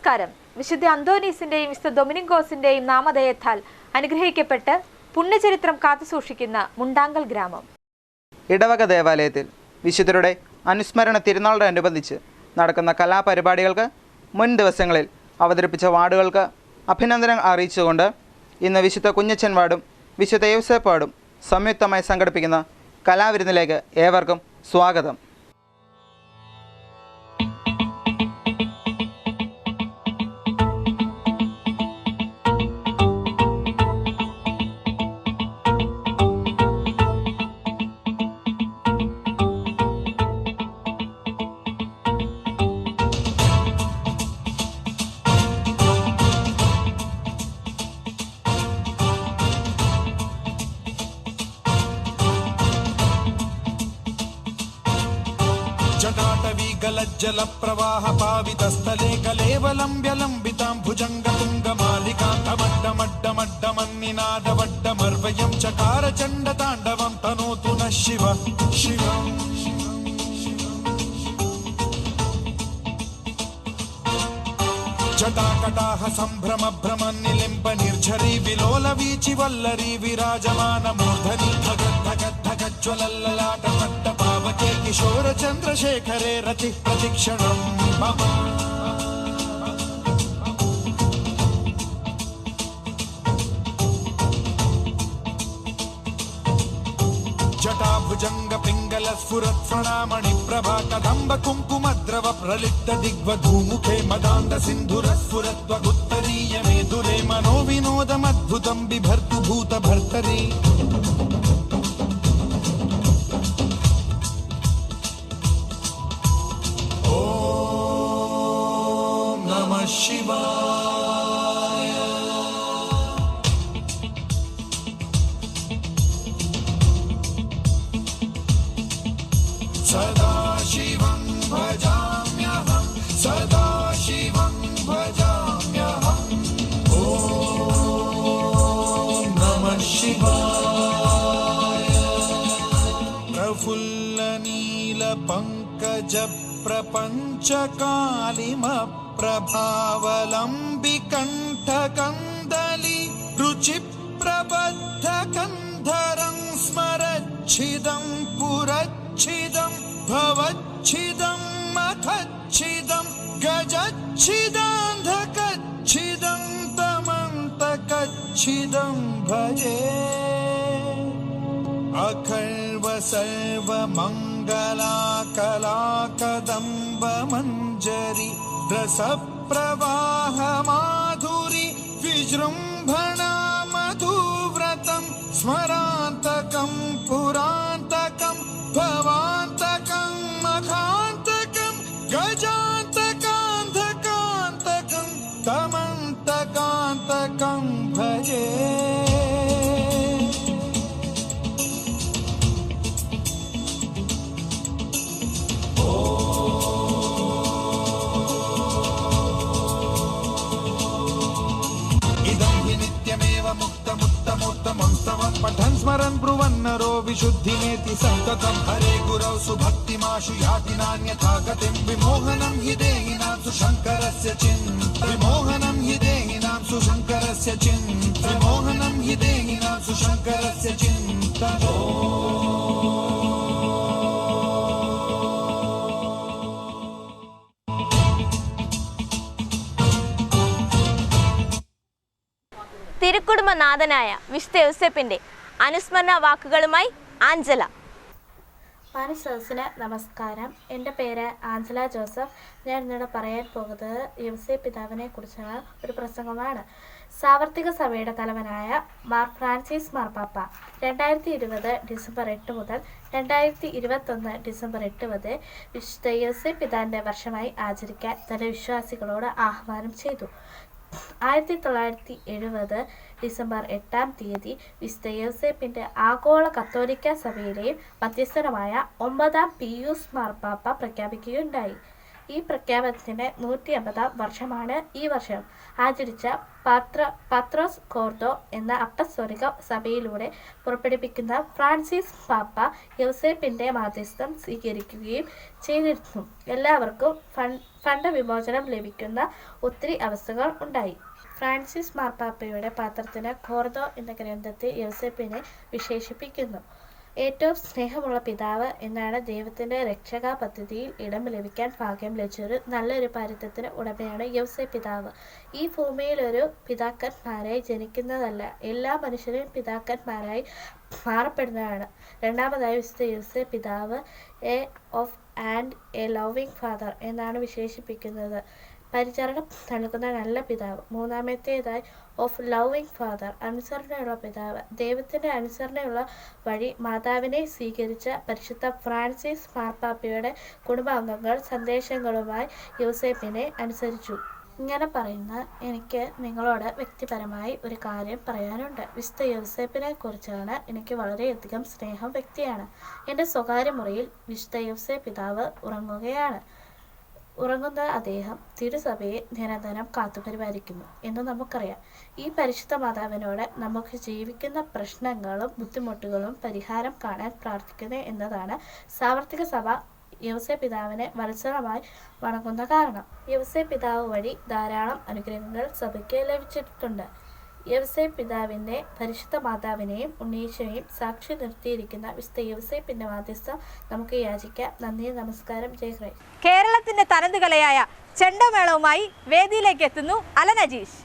നമസ്കാരം. വിശുദ്ധ അന്തോനീസിന്റെയും വിശുദ്ധ ഡൊമിനിക്കോസിന്റെയും നാമധേയത്താൽ അനുഗ്രഹിക്കപ്പെട്ട് പുണ്യചരിത്രം കാത്തുസൂക്ഷിക്കുന്ന മുണ്ടാങ്കൽ ഗ്രാമം. ഇടവക ദേവാലയത്തിൽ വിശുദ്ധരുടെ അനുസ്മരണ തിരുനാളിനോടനുബന്ധിച്ച് നടക്കുന്ന കലാപരിപാടികൾക്ക് മുൻ ദിവസങ്ങളിൽ അവതരിപ്പിച്ച വാർഡുകൾക്ക് അഭിനന്ദനം അറിയിച്ചുകൊണ്ട് ഇന്ന് വിശുദ്ധ കുഞ്ഞച്ചൻ വാർഡും വിശുദ്ധ യൗസേപ്പ് വാർഡും സംയുക്തമായി സംഘടിപ്പിക്കുന്ന കലാവിരുന്നിലേക്ക് ഏവർക്കും സ്വാഗതം. जटाटवीगलज्जल प्रवाह पावितस्थले कलेवलम्ब्यलम्बितां भुजङ्गतुङ्गमालिकान्तमड्डमड्डमड्डमन्निनादवड्डमर्वयं चकार चण्डताण्डवं तनोतु नः शिव शिवम्. जटाकटाह सम्भ्रम भ्रमन्निलिम्ब निर्झरी विलोलवीचि वल्लरी विराजमान मूर्धनि धगद्धगद्धगज्ज्वलल्ललाट पट्टपावके किशोर चन्द्रशेखरे रतिः प्रतिक्षणं मम. जटाभुजंग पिंगल स्फुरत् फणामणि प्रभा कदम्ब कुङ्कुमद्रव प्रलिप्त दिग्वधूमुखे मदान्ध सिन्धुर स्फुरत्वगुत्तरीय मेधुरे मनो विनोदमद्भुतं बिभर्तु भूत भर्तरि. ॐ नमः शिवाय. सदा शिवं भजाम्यहं सदा शिवं भजाम्यहम्. ॐ नमः शिवाय. प्रफुल्लनीलपङ्कज प्रपञ्चकालिमप्रभावलम्बिकण्ठकन्दली रुचिप्रबद्धकन्धरं स्मरच्छिदं पुरच्छिदं भवच्छिदं मखच्छिदं गजच्छिदान्धकच्छिदं तमन्तकच्छिदं भजे. अखर्व सर्वमङ्गलाकलाकदम्बमञ्जरी रसप्रवाह माधुरी विजृम्भणा मधुव्रतं स्मरान्तकं पुरान्तकं भवान्तकं मखान्तकं गजान्तकान्धकान्तकं तमन्तकान्तकं भजे. इदं हि नित्यमेव मुक्तमुत्तमोत्तमं स्तवं पठन् स्मरन् ब्रुवन्नरो विशुद्धिमेति सन्ततं. हरे गुरौ सुभक्तिमाशु याति नान्यथा गतिं. विमोहनं हि देहिनां सुशङ्करस्य चिन्त विमोहनं हि देहिनां सुशङ्करस्य चिन्त विमोहनं हि देहिनां सुशङ्करस्य चिन्त. തിരുക്കുടുംബനാഥനായ വിശുദ്ധ യൗസേപ്പിന്റെ അനുസ്മരണ വാക്കുകളുമായി ആഞ്ചല. മാന്യസദസ്സിന് നമസ്കാരം. എൻ്റെ പേര് ആഞ്ചല ജോസഫ്. ഞാൻ ഇന്നിവിടെ പറയാൻ പോകുന്നത് യൗസേപ്പ് പിതാവിനെ കുറിച്ചുള്ള ഒരു പ്രസംഗമാണ്. സാർവത്രിക സഭയുടെ തലവനായ മാർ ഫ്രാൻസിസ് മാർപ്പാപ്പ 2020 ഡിസംബർ 8 മുതൽ 2021 ഡിസംബർ 8 വരെ വിശുദ്ധ യൗസേപ്പ് പിതാവിൻ്റെ വർഷമായി ആചരിക്കാൻ തന്റെ വിശ്വാസികളോട് ആഹ്വാനം ചെയ്തു. 1970 ഡിസംബർ 8-ാം തീയതി വിശുദ്ധ യൗസേപ്പിന്റെ ആഗോള കത്തോലിക്ക സഭയിലെയും മധ്യസ്ഥനുമായ 9-ാം പിയൂസ് മാർപ്പാപ്പ പ്രഖ്യാപിക്കുകയുണ്ടായി. ഈ പ്രഖ്യാപനത്തിൻ്റെ 150-ാം വർഷമാണ് ഈ വർഷം. ആചരിച്ച പത്രോസ് കോർദോ എന്ന അപ്പസ്തോലിക സഭയിലൂടെ പുറപ്പെടുവിക്കുന്ന ഫ്രാൻസിസ് പാപ്പ യൗസേപ്പിൻ്റെ മാധ്യസ്ഥം സ്വീകരിക്കുകയും ചെയ്തിരുന്നു. എല്ലാവർക്കും ഫണ്ട് വിമോചനം ലഭിക്കുന്ന ഒത്തിരി അവസ്ഥകൾ ഉണ്ടായി. ഫ്രാൻസിസ് മാർപ്പാപ്പയുടെ പാത്രത്തിന് കോർദോ എന്ന ഗ്രന്ഥത്തിൽ യൗസേപ്പിനെ വിശേഷിപ്പിക്കുന്നു. ഏറ്റവും സ്നേഹമുള്ള പിതാവ് എന്നാണ് ദൈവത്തിൻ്റെ രക്ഷകാ പദ്ധതിയിൽ ഇടം ലഭിക്കാൻ ഭാഗ്യം ലഭിച്ചൊരു നല്ലൊരു പാരിത്യത്തിന് ഉടമയാണ് യൗസേപ്പ് പിതാവ്. ഈ ഭൂമിയിലൊരു പിതാക്കന്മാരായി ജനിക്കുന്നതല്ല, എല്ലാ മനുഷ്യരും പിതാക്കന്മാരായി മാറപ്പെടുന്നതാണ്. രണ്ടാമതായി വിശുദ്ധ യൗസേപ്പ് പിതാവ് എ ലവിങ് ഫാദർ എന്നാണ് വിശേഷിപ്പിക്കുന്നത്. പരിചരണം നൽകുന്ന നല്ല പിതാവ്. മൂന്നാമത്തേതായി ഓഫ് ലവിങ് ഫാദർ, അനുസരണയുള്ള പിതാവ്. ദൈവത്തിൻ്റെ അനുസരണയുള്ള വഴി മാതാവിനെ സ്വീകരിച്ച പരിശുദ്ധ ഫ്രാൻസിസ് മാർപ്പാപ്പയുടെ കുടുംബാംഗങ്ങൾ സന്ദേശങ്ങളുമായി യൗസേപ്പിനെ അനുസരിച്ചു. ഇങ്ങനെ പറയുന്ന എനിക്ക് നിങ്ങളോട് വ്യക്തിപരമായി ഒരു കാര്യം പറയാനുണ്ട്. വിശുദ്ധ യൗസേപ്പിനെ കുറിച്ചാണ് എനിക്ക് വളരെയധികം സ്നേഹം വ്യക്തിയാണ്. എൻ്റെ സ്വകാര്യ മുറിയിൽ വിശുദ്ധ യൗസേപ്പ് പിതാവ് ഉറങ്ങുകയാണ്. ഉറങ്ങുന്ന അദ്ദേഹം തിരുസഭയെ നിരന്തരം കാത്തുപരിപാലിക്കുന്നു എന്ന് നമുക്കറിയാം. ഈ പരിശുദ്ധ മാതാവിനോട് നമുക്ക് ജീവിക്കുന്ന പ്രശ്നങ്ങളും ബുദ്ധിമുട്ടുകളും പരിഹാരം കാണാൻ പ്രാർത്ഥിക്കുന്നത് എന്നതാണ് സാർവത്രിക സഭ യൗസേപ്പ് പിതാവിനെ വത്സരമായി വണങ്ങുന്ന കാരണം. യൗസേപ്പ് പിതാവ് വഴി ധാരാളം അനുഗ്രഹങ്ങൾ സഭയ്ക്ക് ലഭിച്ചിട്ടുണ്ട്. യൗസേപ്പ് പിതാവിൻ്റെ പരിശുദ്ധ മാതാവിനെയും ഉണ്ണീശോയെയും സാക്ഷി നിർത്തിയിരിക്കുന്ന വിശുദ്ധ യൗസേപ്പിൻ്റെ മാധ്യസ്ഥം നമുക്ക് യാചിക്കാം. നന്ദി, നമസ്കാരം, ജയ് ക്രൈസ്റ്റ്. കേരളത്തിന്റെ തനത് കലയായ ചെണ്ടമേളവുമായി വേദിയിലേക്ക് എത്തുന്നു അലൻ അജീഷ്.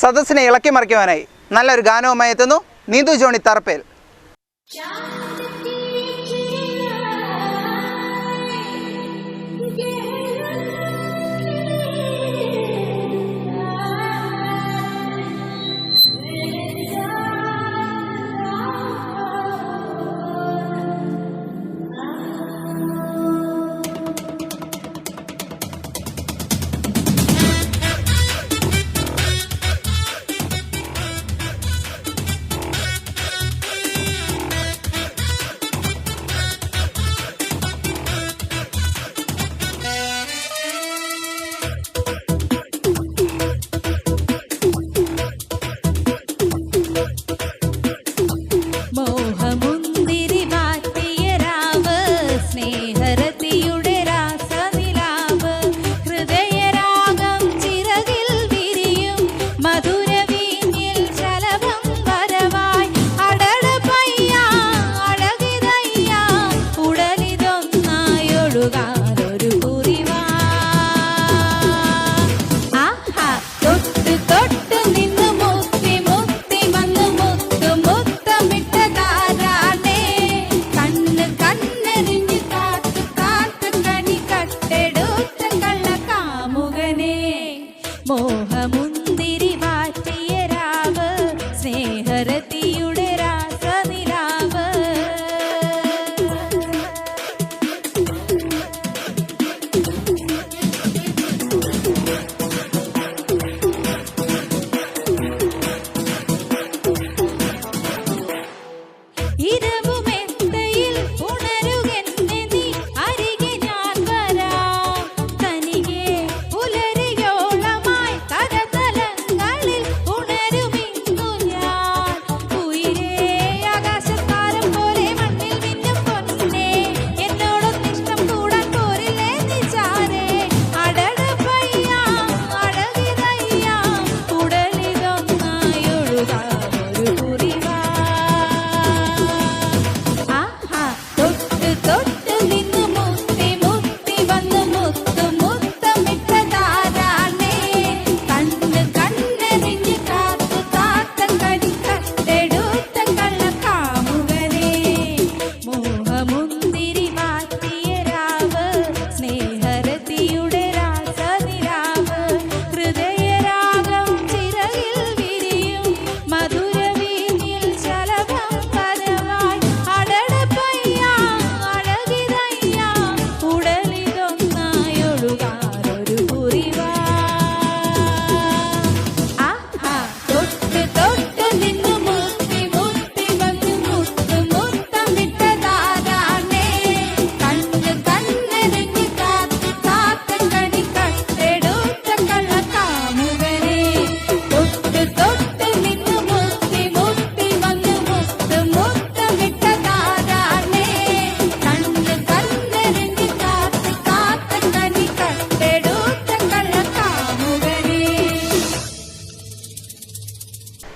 സദസ്സിനെ ഇളക്കി മറിക്കുവാനായി നല്ലൊരു ഗാനവുമായി എത്തുന്നു നീതു ജോണി തറപ്പേൽ.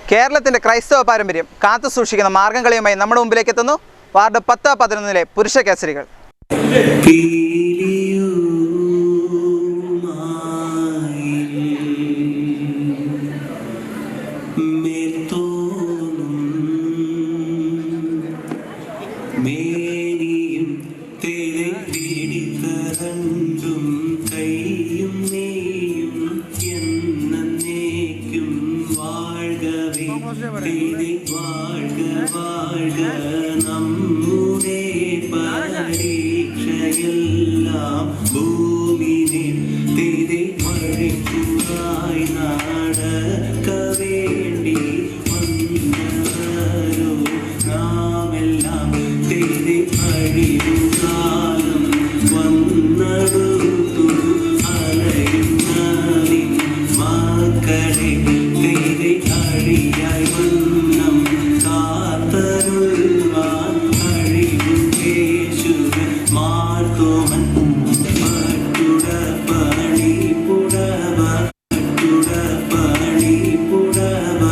കേരളത്തിൻ്റെ ക്രൈസ്തവ പാരമ്പര്യം കാത്തു സൂക്ഷിക്കുന്ന മാർഗംകളിയുമായി നമ്മുടെ മുമ്പിലേക്ക് എത്തുന്നു വാർഡ് 10-11 പുരുഷ കേസരികൾ. Pura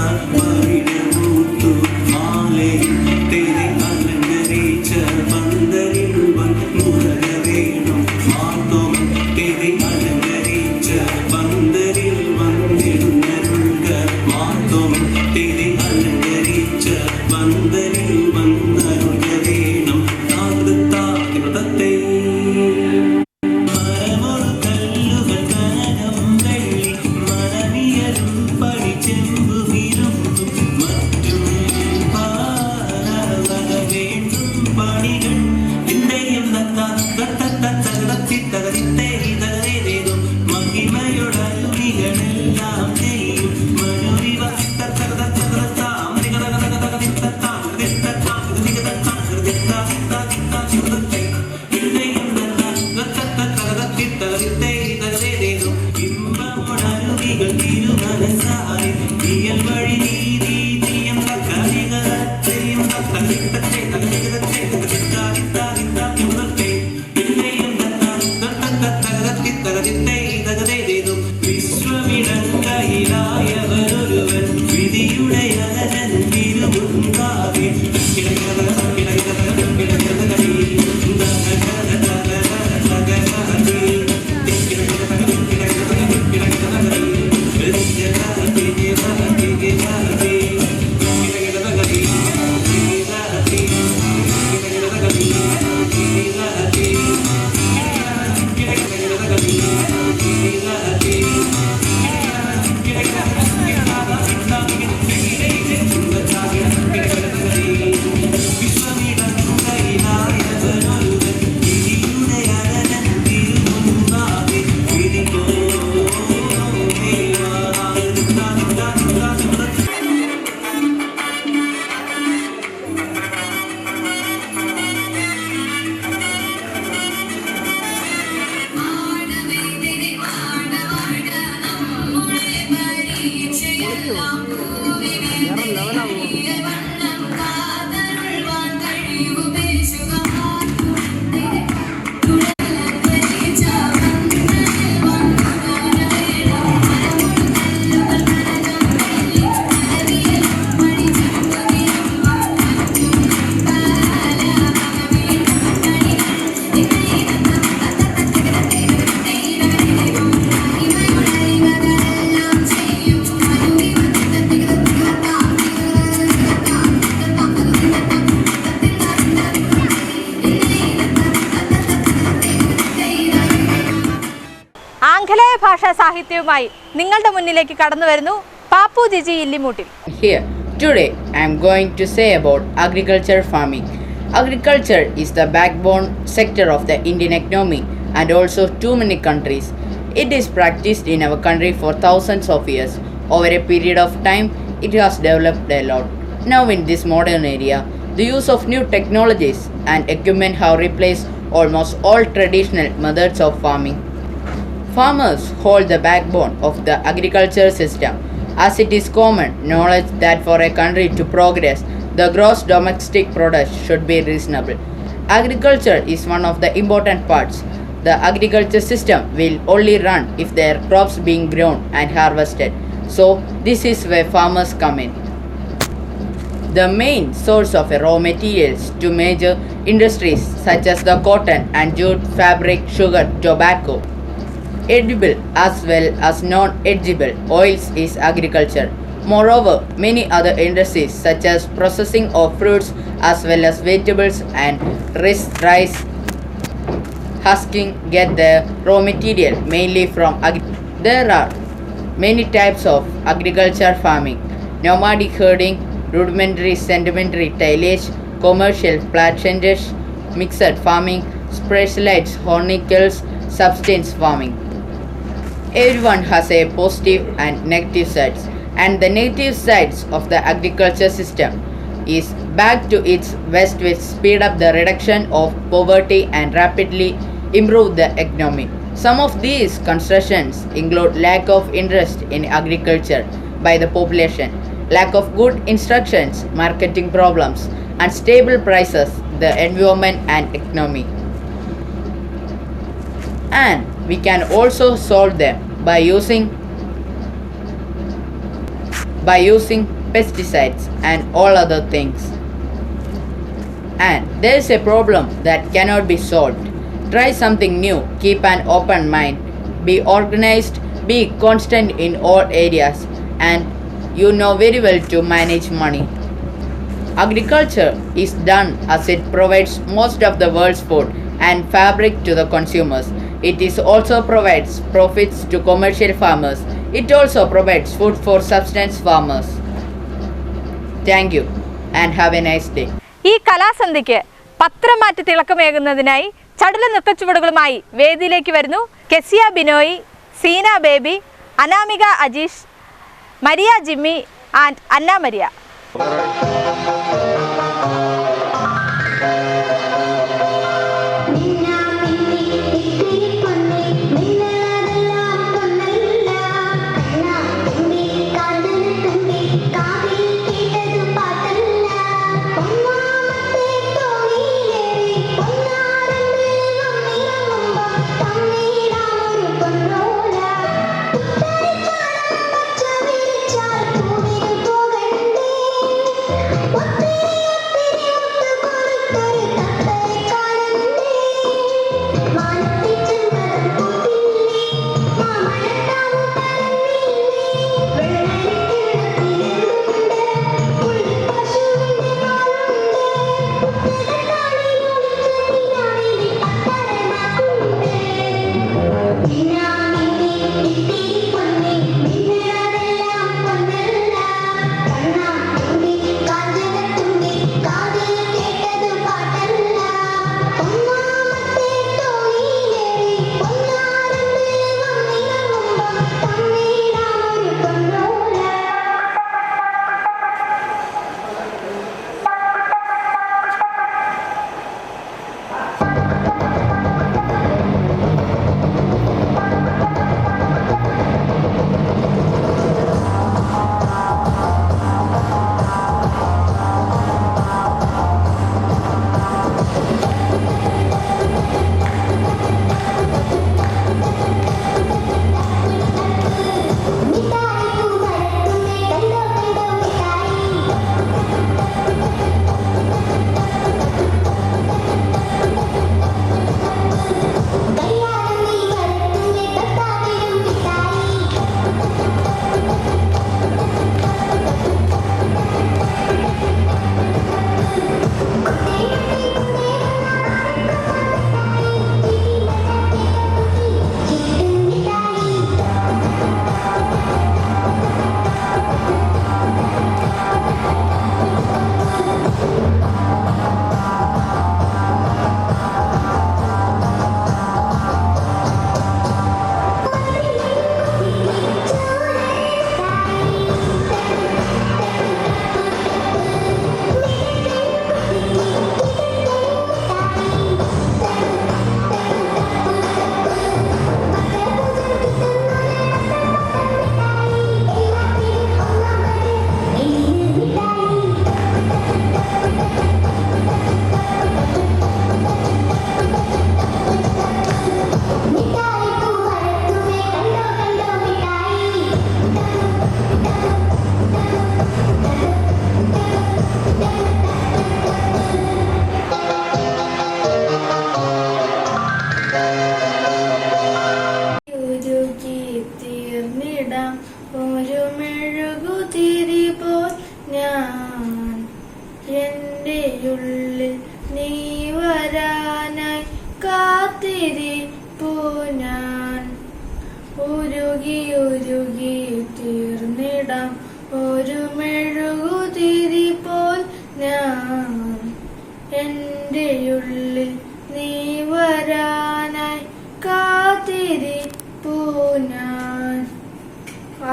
ആംഗലേയ ഭാഷാ സാഹിത്യവുമായി നിങ്ങളുടെ മുന്നിലേക്ക് കടന്നു വരുന്നു Pappu Jiji Illimoottil. Here, today I am going to say about agriculture farming. Agriculture is the backbone sector of the Indian economy and also too many countries. It is practiced in our country for thousands of years. Over a period of time, it has developed a lot. Now in this modern area, the use of new technologies and equipment have replaced almost all traditional methods of farming. Farmers hold the backbone of the agriculture system, as it is common knowledge that for a country to progress, the gross domestic product should be reasonable. Agriculture is one of the important parts. The agriculture system will only run if their crops being grown and harvested. So this is where farmers come in. The main source of raw materials to major industries such as the cotton and jute, fabric, sugar, tobacco, edible as well as non-edible oils is agriculture. Moreover, many other industries such as processing of fruits as well as vegetables and rice husking get their raw material mainly from There are many types of agriculture farming: nomadic herding, rudimentary sedimentary tillage, commercial plantations, mixed farming, specialized horticulture, subsistence farming. Everyone has a positive and negative sides, and the negative sides of the agriculture system is back to its best with speed up the reduction of poverty and rapidly improve the economy. Some of these considerations include lack of interest in agriculture by the population, lack of good instructions, marketing problems, unstable prices, the environment and economy. And we can also solve them by using pesticides and all other things. And there is a problem that cannot be solved. Try something new, keep an open mind, be organized, be constant in all areas, and you know very well to manage money. Agriculture is done as it provides most of the world's food and fabric to the consumers. It is also provides profits to commercial farmers. It also provides food for subsistence farmers. Thank you and have a nice day. ഈ കലാസന്ധ്യയ്ക്ക് പത്രം മാറ്റി തിളക്കമേകുന്നതിനായി ചടുല നൃത്തച്ചുവടുകളുമായി വേദിയിലേക്ക് വരുന്നു Kesiya Binoy, Seena Baby, Anamika Ajeesh, Maria Jimmy and Anna Maria.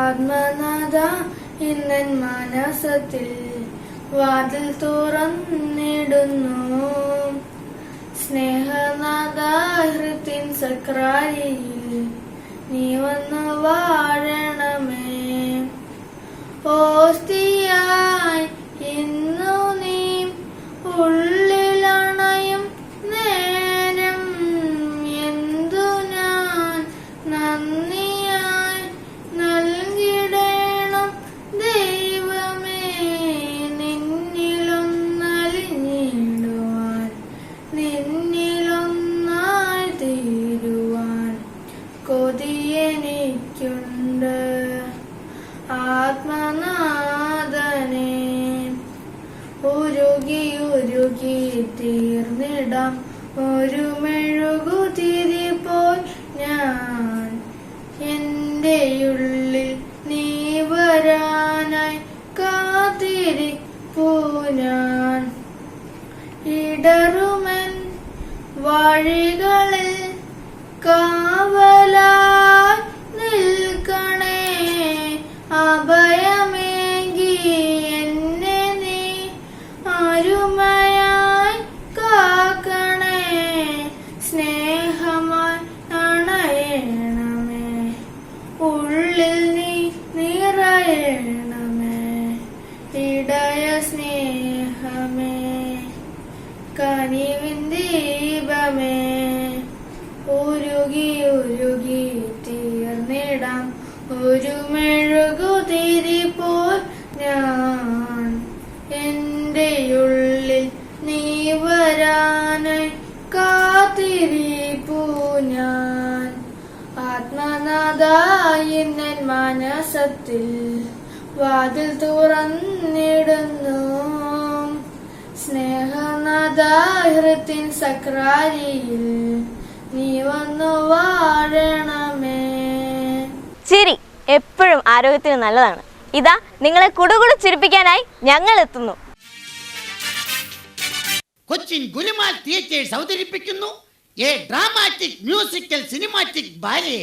ആത്മനാഥ ഇന്നൻ മനസത്തിൽ വാതിൽ തുറന്നിടുന്നു. സ്നേഹനാഥ ഹൃത്തിൻ സക്രാരിയിൽ നീ വന്നു വാഴണമേ. ഓസ്തിയായി ഇന്നു നീ ഉള്ളിലണയും നേരം എന്തു ഞാൻ നന്ദിയായി നൽകിടേണം ദൈവമേ. നിന്നിലൊന്നലിഞ്ഞിടുവാൻ നിന്നിലൊന്നായി തീരുവാൻ കൊതിയെനിക്കുണ്ട് ആത്മനാഥനെ. ഉരുകി ഉരുകി തീർന്നിടാം ഒരു മെഴുകുതിരി പോൽ ഞാൻ. എൻ്റെ ഉള്ളിൽ നീ വരാനായി കാത്തിരിപ്പൂ ഞാൻ. ഇടറുമൻ വഴികളിൽ കാവലായി വേണമേ ഇടയ സ്നേഹമേ കനിവിൻ ദീപമേ ഉരുകി ഉരുകി തീർന്നിടാം ഒരു മെഴുകുതിരി പോൽ ഞാൻ എൻ്റെ ഉള്ളിൽ നീ വരാനായി കാത്തിരിപ്പൂ ഞാൻ ആത്മനാഥായി നിൻ മനസത്തിൽ വാതിൽ തുറന്നിടുന്നു സ്നേഹനാഥാഹൃത്തിൻ സക്രാരിയിൽ നീ വന്നു വാഴണമേ. ചിരി എപ്പോഴും ആരോഗ്യത്തിന് നല്ലതാണ്. ഇതാ നിങ്ങളെ കുടുകുടു ചിരിപ്പിക്കാനായി ഞങ്ങൾ എത്തുന്നു. കൊച്ചിൻ ഗുലുമാൽ തിയേറ്റേഴ്സ് അവതരിപ്പിക്കുന്നു a dramatic musical cinematic ballet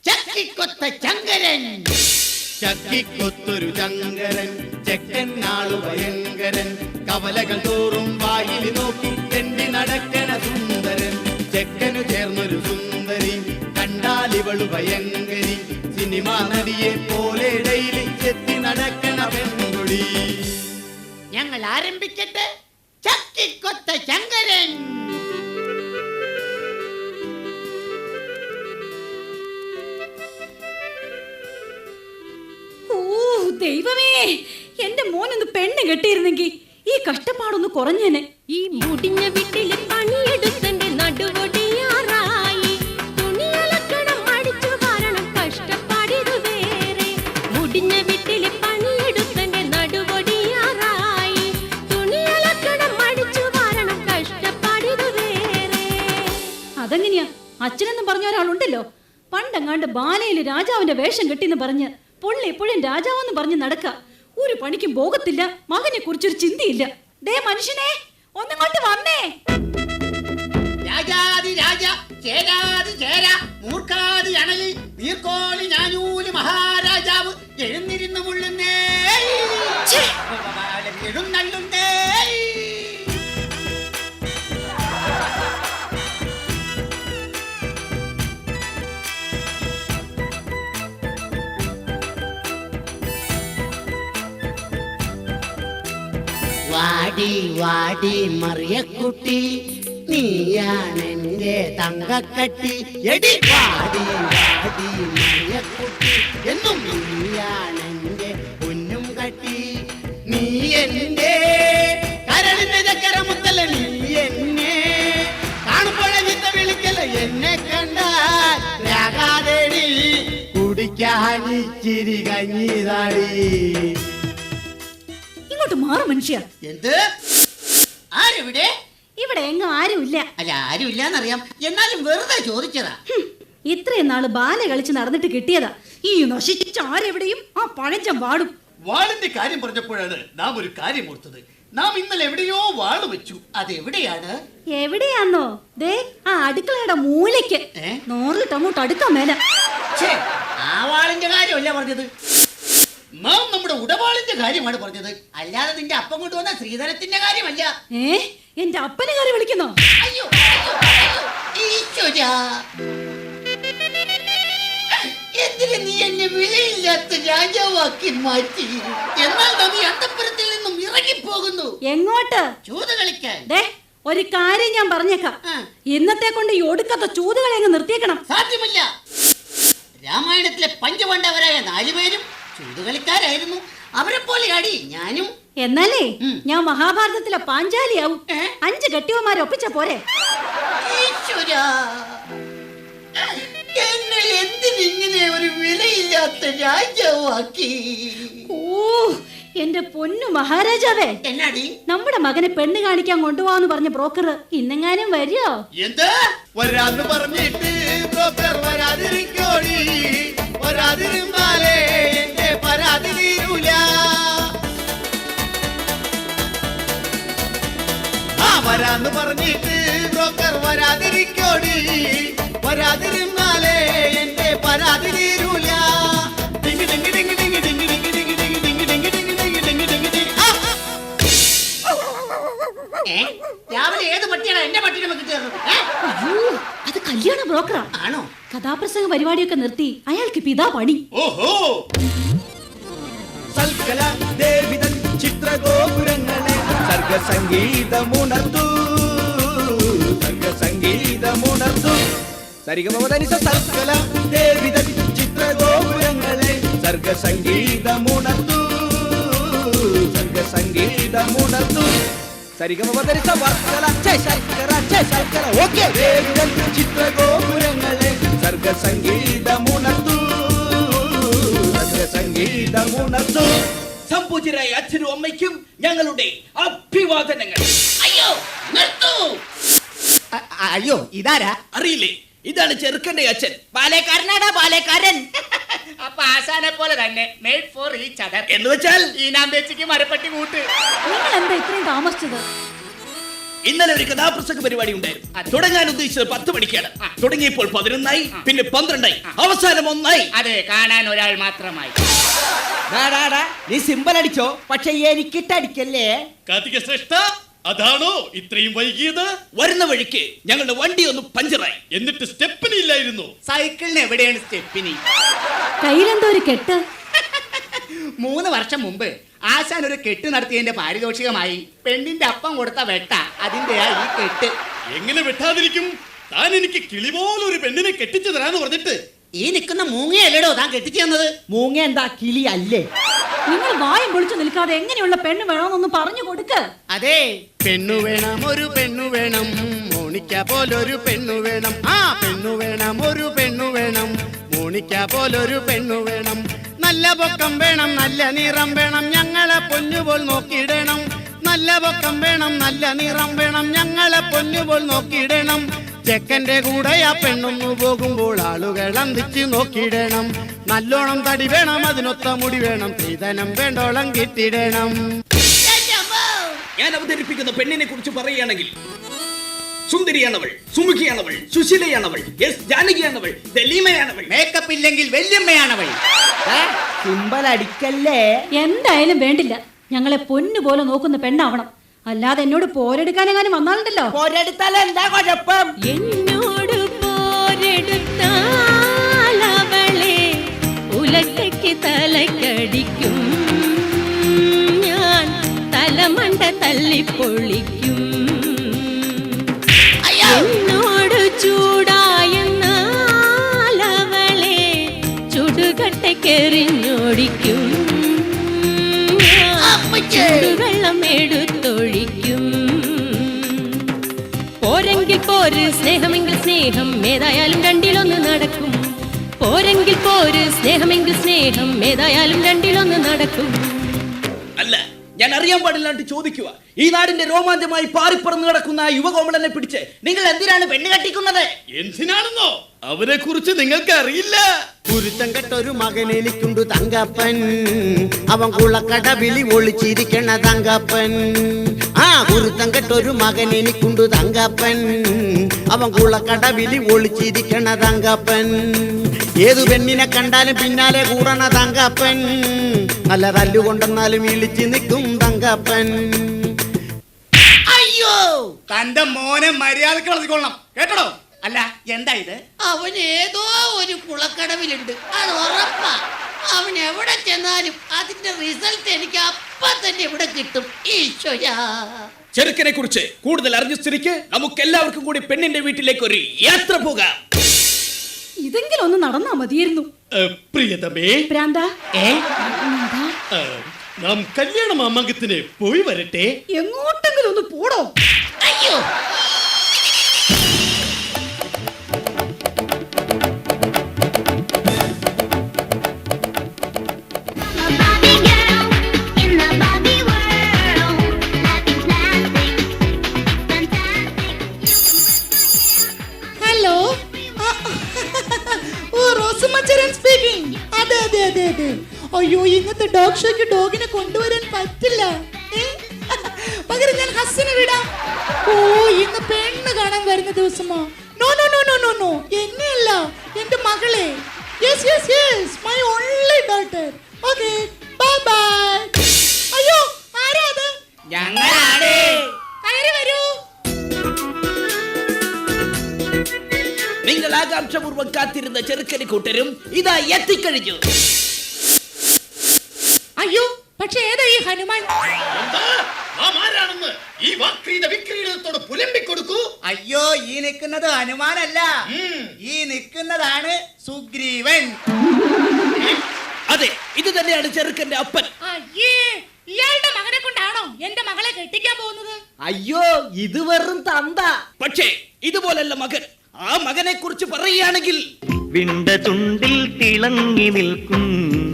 ചക്കിക്കൊത്ത ചങ്കരൻ. ചക്കിക്കൊത്തൊരു ചങ്കരൻ ചെക്കൻ നാളു ഭയങ്കരൻ കവലകൾ തോറും വായിൽ നോക്കി തെണ്ടി നടക്കണ സുന്ദരൻ. ചെക്കനു ചേർന്നൊരു സുന്ദരി കണ്ടാൽ ഇവളു ഭയങ്കരി സിനിമാ നടിയെ പോലെ ഡെയിലി ചെത്തി നടക്കണ പെൺകുടി. ഞങ്ങൾ ആരംഭിക്കട്ടെ. ചക്കിക്കൊത്ത ചങ്കരൻ. ദൈവമേ, എന്റെ മോനൊന്ന് പെണ്ണ് കെട്ടിയിരുന്നെങ്കിൽ ഈ കഷ്ടപ്പാടൊന്ന് കുറഞ്ഞേനെ. ഈ മുടിഞ്ഞ വീട്ടില് പണിയെടുത്തന്റെ നടുവൊടിയാറായി തുണിയലക്കണം അടിച്ചു വാരണം കഷ്ടപ്പാടിതു വേറെ. മുടിഞ്ഞ വീട്ടില് പണിയെടുത്തന്റെ നടുവൊടിയാറായി തുണിയലക്കണം അടിച്ചു വാരണം കഷ്ടപ്പാടിതു വേറെ. അതെങ്ങനെയാ? അച്ഛനെന്നും പറഞ്ഞ ഒരാളുണ്ടല്ലോ, പണ്ടെങ്ങാണ്ട് ബാലയില് രാജാവിന്റെ വേഷം കെട്ടിന്ന് പറഞ്ഞ് പുള്ളി എപ്പോഴും രാജാവെന്ന് പറഞ്ഞ് നടക്ക. ഒരു പണിക്കും പോകത്തില്ല, മകനെ കുറിച്ചൊരു ചിന്തയില്ല. ദേ മനുഷ്യനെ, ഒന്നിങ്ങോട്ട് വന്നേ. രാജാതി രാജ ചേരാതി ചേര മൂർഖാതി അണലി നീർക്കോളി ഞാനൂലി മഹാരാജാവ് എഴുന്നിരുന്നു മുള്ളുന്നേ എഴുന്നള്ളുന്നേ. വാടി വാടി മറിയക്കുട്ടി നീയാണെന്റെ തങ്കക്കട്ടി. എടി വാടി വാടി മറിയക്കുട്ടി എന്നും നീയാണെന്റെ പൊന്നും കട്ടി. നീ എന്റെ കരളിന്റെ ചക്കര മുത്തല്ല, നീ എന്നെ കാണുമ്പോഴെ വിത്ത വിളിക്കല. എന്നെ കണ്ടാൽ രാഗാദേടി കുടിക്കാൻ ഇച്ചിരി കഞ്ഞിതാടി. ഇങ്ങോട്ട് മാറും മനുഷ്യ. എന്ത്? ആരെവിടെ? ഇവിടെ എങ്ങും ആരുമില്ല. അല്ല, ആരുമില്ലാന്നറിയാം, എന്നാലും വെറുതെ ചോദിച്ചതാ. ഇത്രയും നാള് ബാല കളിച്ച് നടന്നിട്ട് കിട്ടിയതാ. ഈ നശിച്ച ആരെവിടെയും ആ പഴഞ്ചം വാടും. വാളിന്റെ കാര്യം പറഞ്ഞപ്പോഴാണ് നാം ഒരു കാര്യം ഓർത്തത്. നാം ഇന്നലെ എവിടെയോ വാള് വെച്ചു. അതെവിടെയാണ്? എവിടെയാന്നോ? ദേ ആ അടുക്കളയുടെ മൂലയ്ക്ക്. നോറിട്ട് അങ്ങോട്ട് അടുക്കാൻ മേല. ആ വാളിന്റെ കാര്യമല്ല പറഞ്ഞത്, നാം നമ്മുടെ ഉടവാളിന്റെ കാര്യമാണ് പറഞ്ഞത്. അല്ലാതെ നിന്റെ അപ്പം കൊണ്ടുവന്ന ശ്രീധരത്തിന്റെ കാര്യമല്ല. എന്റെ അപ്പനെ കാര്യം വിളിക്കുന്നോ? അയ്യോ ഈശ്വരാ, എന്തിന് നീ എന്നെ വിലയില്ലാത്ത രാജാവാക്കി മാറ്റി? എന്നാൽ നാം ഈ അന്തപ്പുരത്തിൽ നിന്നും ഇറങ്ങിപ്പോകുന്നു. എങ്ങോട്ട്? ചൂത് കളിക്കാൻ. ഒരു കാര്യം ഞാൻ പറഞ്ഞേക്കാം, ഇന്നത്തെ കൊണ്ട് ഈ ഒടുക്കത്തെ ചൂതുകളെ അങ്ങ് നിർത്തിയേക്കണം. സാധ്യമല്ല. രാമായണത്തിലെ പഞ്ചപാണ്ഡവരായ 4 പേരും ചൂതുകളിക്കാരായിരുന്നു. അവരെ പോലെ ആടി ഞാനും. എന്നാലേ ഞാൻ മഹാഭാരതത്തിലെ പാഞ്ചാലിയാവും. 5 കെട്ടിയവന്മാരെ ഒപ്പിച്ച പോരെ? എന്നെ എന്തിനിങ്ങനെ ഒരു വിലയില്ലാത്ത രാജാവാക്കി? ഓ എന്റെ പൊന്നു മഹാരാജാവേ, എന്നാടി? നമ്മുടെ മകനെ പെണ്ണ് കാണിക്കാൻ കൊണ്ടുപോവാന്ന് പറഞ്ഞ ബ്രോക്കർ ഇന്നെങ്ങാനും വരുമോ? എന്ത് വരാന്ന് പറഞ്ഞിട്ട് ബ്രോക്കർ വരാതിരിക്കോടി. വരാതിരുന്നാലേ എന്റെ പരാതി തീരൂല. വരാന്ന് പറഞ്ഞിട്ട് ബ്രോക്കർ വരാതിരിക്കോടി. വരാതിരുന്നാലേ എന്റെ പരാതി തീരൂല. രാവിലെ ഏത് പട്ടിയാണ് എന്റെ പട്ടിനെ വെക്കിട്ടേറുന്നത്? അത് കല്യാണ ബ്രോക്കറാ. ആണോ? കഥാപ്രസംഗ പരിപാടിയൊക്കെ നിർത്തി അയാൾക്ക് ഇതാ പണി. ഓഹോ, സൽക്കല ദേവിതൻ ചിത്രഗോപുരങ്ങളെ സർഗസംഗീതമുണർത്തൂ സർഗസംഗീതമുണർത്തൂ സരിഗമപദനിസ സൽക്കല ദേവിതൻ ചിത്രഗോപുരങ്ങളെ സർഗസംഗീതമുണർത്തൂ സർഗസംഗീതമുണർത്തൂ സരിഗമപദനിസ വർക്കല ശർക്കര ഓക്കേ ദേവിതൻ ചിത്രഗോപുരങ്ങളെ സർഗസംഗീതമുണർത്തൂ സർഗസംഗീതമുണർത്തൂ. സംപൂജ്യരായ അച്ഛനും അമ്മയ്ക്കും ഞങ്ങളുടെ അഭിവാദനങ്ങൾ. അയ്യോ നിർത്തൂ. അയ്യോ ഇതാരാ അറിയില്ലേ? ഇതാണ് ചെറുക്കന്റെ അച്ഛൻ. ബാലേക്കാരനാടാ ബാലേക്കാരൻ. അപ്പൊ ആശാനെ പോലെ തന്നെ മെയ്ഡ് ഫോർ ഈച്ച് അതർ എന്ന് വെച്ചാൽ ഈ നാമ്പേച്ചിക്ക് മരപ്പട്ടി കൂട്ട്. നിങ്ങൾ എന്താ ഇത്രയും താമസിച്ചത്? ഇന്നലെ ഒരു കഥാപ്രസംഗ പരിപാടി ഉണ്ടായിരുന്നു. തുടങ്ങാൻ ഉദ്ദേശിച്ചത് 10 മണിക്കാണ്. തുടങ്ങിയപ്പോൾ 11 പിന്നെ 12 അവസാനം 1. അതെ, കാണാൻ ഒരാൾ മാത്രമായി. നീ സിമ്പൽ അടിച്ചോ, പക്ഷെ എനിക്കിട്ടടിക്കല്ലേ. കാർത്തിക ശ്രേഷ്ഠ, അതാണോ ഇത്രയും വൈകിയത്? വരുന്ന വഴിക്ക് ഞങ്ങളുടെ വണ്ടി ഒന്ന് പഞ്ചറായി. എന്നിട്ട് സ്റ്റെപ്പിനി ഇല്ലായിരുന്നു. സൈക്കിളിന് എവിടെയാണ് സ്റ്റെപ്പിനി? കയ്യിലെന്തോ ഒരു കെട്ട്. 3 വർഷം മുമ്പ് ആശാൻ ഒരു കെട്ട് നടത്തിയതിന്റെ പാരിതോഷികമായി പെണ്ണിന്റെ അപ്പം കൊടുത്ത വെട്ട അതിന്റെയാ ഈ കെട്ട്. എങ്ങനെ വെട്ടാതിരിക്കും? താൻ എനിക്ക് കിളി പോലൊരു പെണ്ണിനെ കെട്ടിച്ചു തരാന്ന് പറഞ്ഞിട്ട് ഈ നിൽക്കുന്ന മൂങ്ങയല്ലടോ താൻ കെട്ടിച്ചു തന്നത്. മൂങ്ങ എന്താ കിളി അല്ലേ? നിങ്ങൾ വായും പൊളിച്ചു നിൽക്കാതെ എങ്ങനെയുള്ള പെണ്ണ് വേണമെന്നൊന്ന് പറഞ്ഞു കൊടുക്ക്. അതെ, പെണ്ണു വേണം, ഒരു പെണ്ണു വേണം, മോണിക്ക പോലൊരു പെണ്ണു വേണം. ആ പെണ്ണു വേണം, ഒരു പെണ്ണു വേണം, മോണിക്ക പോലൊരു പെണ്ണു വേണം. നല്ല പൊക്കം വേണം, നല്ല നിറം വേണം, ഞങ്ങളെ പൊന്നുപോൽ നോക്കിയിടണം. നല്ല പൊക്കം വേണം, നല്ല നിറം വേണം, ഞങ്ങളെ പൊന്നുപോൽ നോക്കിയിടണം. ചെക്കന്റെ കൂടെ ആ പെണ്ണൊന്നു പോകുമ്പോൾ ആളുകൾ അന്തിച്ച് നോക്കിയിടണം. നല്ലോണം തടി വേണം, അതിനൊത്ത മുടി വേണം, സ്ത്രീധനം വേണ്ടോളം കിട്ടിയിടണം. ഞാൻ അവതരിപ്പിക്കുന്ന പെണ്ണിനെ കുറിച്ച് പറയുകയാണെങ്കിൽ സുന്ദരിയാണവൾ, സുമുഖിയാണവൾ, സുശീലയാണവൾ, എസ് ജാനകിയാണവൾ, ദലീമയാണവൾ, മേക്കപ്പ് ഇല്ലെങ്കിൽ വല്യമ്മയാണവൾ. സിമ്പൽ അടിക്കല്ലേ. എന്തായാലും വേണ്ടില്ല, ഞങ്ങളെ പൊന്നു പോലെ നോക്കുന്ന പെണ്ണാവണം. അല്ലാതെ എന്നോട് പോരെടുക്കാനെങ്ങാനും വന്നാലുണ്ടല്ലോ. പോരെടുത്താൽ എന്താ കുഴപ്പം? എന്നോട് പോരെടുത്താൽ അവളെ ഉലക്കയ്ക്ക് തലക്കടിക്കും, ഞാൻ തലമണ്ട തല്ലിപ്പൊളിക്കും. എന്നോട് ചൂടായെന്നാൽ അവളെ ചുടുകട്ടയ്ക്കെറിഞ്ഞോടിക്കും, ചൂടുവെള്ളം എടുത്തൊഴിക്കും. പോരെങ്കിൽ പോര്, സ്നേഹമെങ്കിൽ സ്നേഹം, ഏതായാലും രണ്ടിലൊന്ന് നടക്കും. പോരെങ്കിൽ പോര്, സ്നേഹമെങ്കിൽ സ്നേഹം, ഏതായാലും രണ്ടിലൊന്ന് നടക്കും. അല്ല, ഞാൻ അറിയാൻ പാടില്ലാണ്ട് ചോദിക്കുക. ഈ നാടിന്റെ രോമാഞ്ചമായി പാറിപ്പറന്ന് നടക്കുന്ന ആ യുവകോമളനെ പിടിച്ച് നിങ്ങൾ എന്തിനാണ് പെണ്ണ് കെട്ടിക്കുന്നത്? എന്തിനാണെന്നോ അവരെ കുറിച്ച് നിങ്ങൾക്ക് അറിയില്ല. കുരുത്തം കെട്ടൊരു മകൻ എനിക്കുണ്ട് തങ്കപ്പൻ, അവൻ കുളക്കടവിളി ഒളിച്ചിരിക്കണ തങ്കപ്പൻ. ആ കുരുത്തം കെട്ടൊരു മകൻ എനിക്കുണ്ട് തങ്കപ്പൻ, അവൻ കുളക്കടവിളി ഒളിച്ചിരിക്കണ തങ്കപ്പൻ. ഏതു പെണ്ണിനെ കണ്ടാലും പിന്നാലെ കൂടണ തങ്കപ്പൻ, നല്ല തല്ലുകൊണ്ടെന്നാലും ഇളിച്ചു നിൽക്കും തങ്കപ്പൻ. അയ്യോ, തന്റെ മോനെ മര്യാദക്ക് വളർത്തിക്കൊള്ളണം കേട്ടോ. അല്ല, എന്താ ഇത്? അവൻ ഏതോ ഒരു കുളക്കടവിലുണ്ട്, അത് ഉറപ്പാ. അവൻ എവിടെ ചെന്നാലും അതിന്റെ റിസൾട്ട് എനിക്ക് അപ്പൊ തന്നെ ഇവിടെ കിട്ടും. ഈശ്വരാ, ചെറുക്കനെ കുറിച്ച് കൂടുതൽ അറിഞ്ഞ സ്ഥിതിക്ക് നമുക്ക് എല്ലാവർക്കും കൂടി പെണ്ണിന്റെ വീട്ടിലേക്ക് ഒരു യാത്ര പോകാം. ഇതെങ്കിലും ഒന്ന് നടന്നാ മതിയായിരുന്നു. പ്രിയതമേ, പ്രാന്ത നാം കല്യാണ മാമാങ്കത്തിന് പോയി വരട്ടെ. എങ്ങോട്ടെങ്കിലും ഒന്ന് പോടോ. അയ്യോ, ഹലോ, ഓ റോസുമച്ചരൻ സ്പീക്കിംഗ്. അതെ അതെ അതെ അതെ. അയ്യോ, ഇന്നത്തെ ഡോഗ് ഷോയ്ക്ക് ഡോഗിനെ കൊണ്ടുവരാൻ പറ്റില്ല. പകരം ഞാൻ ഹസ്സിനെ വിടാം. ഓ, ഇന്ന് പെണ്ണ് കാണാൻ വരുന്ന ദിവസമോ? No no no no no no, എന്നെയല്ല, എന്റെ മകളെ. Yes yes yes, my only daughter. Okay, bye bye. അയ്യോ, ആരാ അത്? ഞങ്ങളാണ്. കയറി വരൂ. നിങ്ങൾ ആകാംക്ഷപൂർവ്വം കാത്തിരുന്ന ചെറുക്കന് കൂട്ടരും ഇതാ എത്തിക്കഴിഞ്ഞു. അയ്യോ, പക്ഷെ ഏതാ ഈ ഹനുമാൻ? ആരാണെന്ന് ഈ വാക്രീത വിക്രീതത്തോട് പുലമ്പിക്കൊടുക്കൂ. അയ്യോ, ഈ നിൽക്കുന്നത് ഹനുമാനല്ല, ഈ നിൽക്കുന്നതാണ് സുഗ്രീവൻ. അതെ, ഇത് തന്നെയാണ് ചെറുക്കന്റെ അപ്പൻ. അയ്യേ, ഇയാളുടെ മകനെ കൊണ്ടാണോ എന്റെ മകളെ കെട്ടിക്കാൻ പോകുന്നത്? അയ്യോ, ഇത് വെറും തന്ത. പക്ഷേ ഇതുപോലല്ല മകൻ. ആ മകനെ കുറിച്ച് പറയുകയാണെങ്കിൽ വിണ്ട ചുണ്ടിൽ തിളങ്ങി നിൽക്കും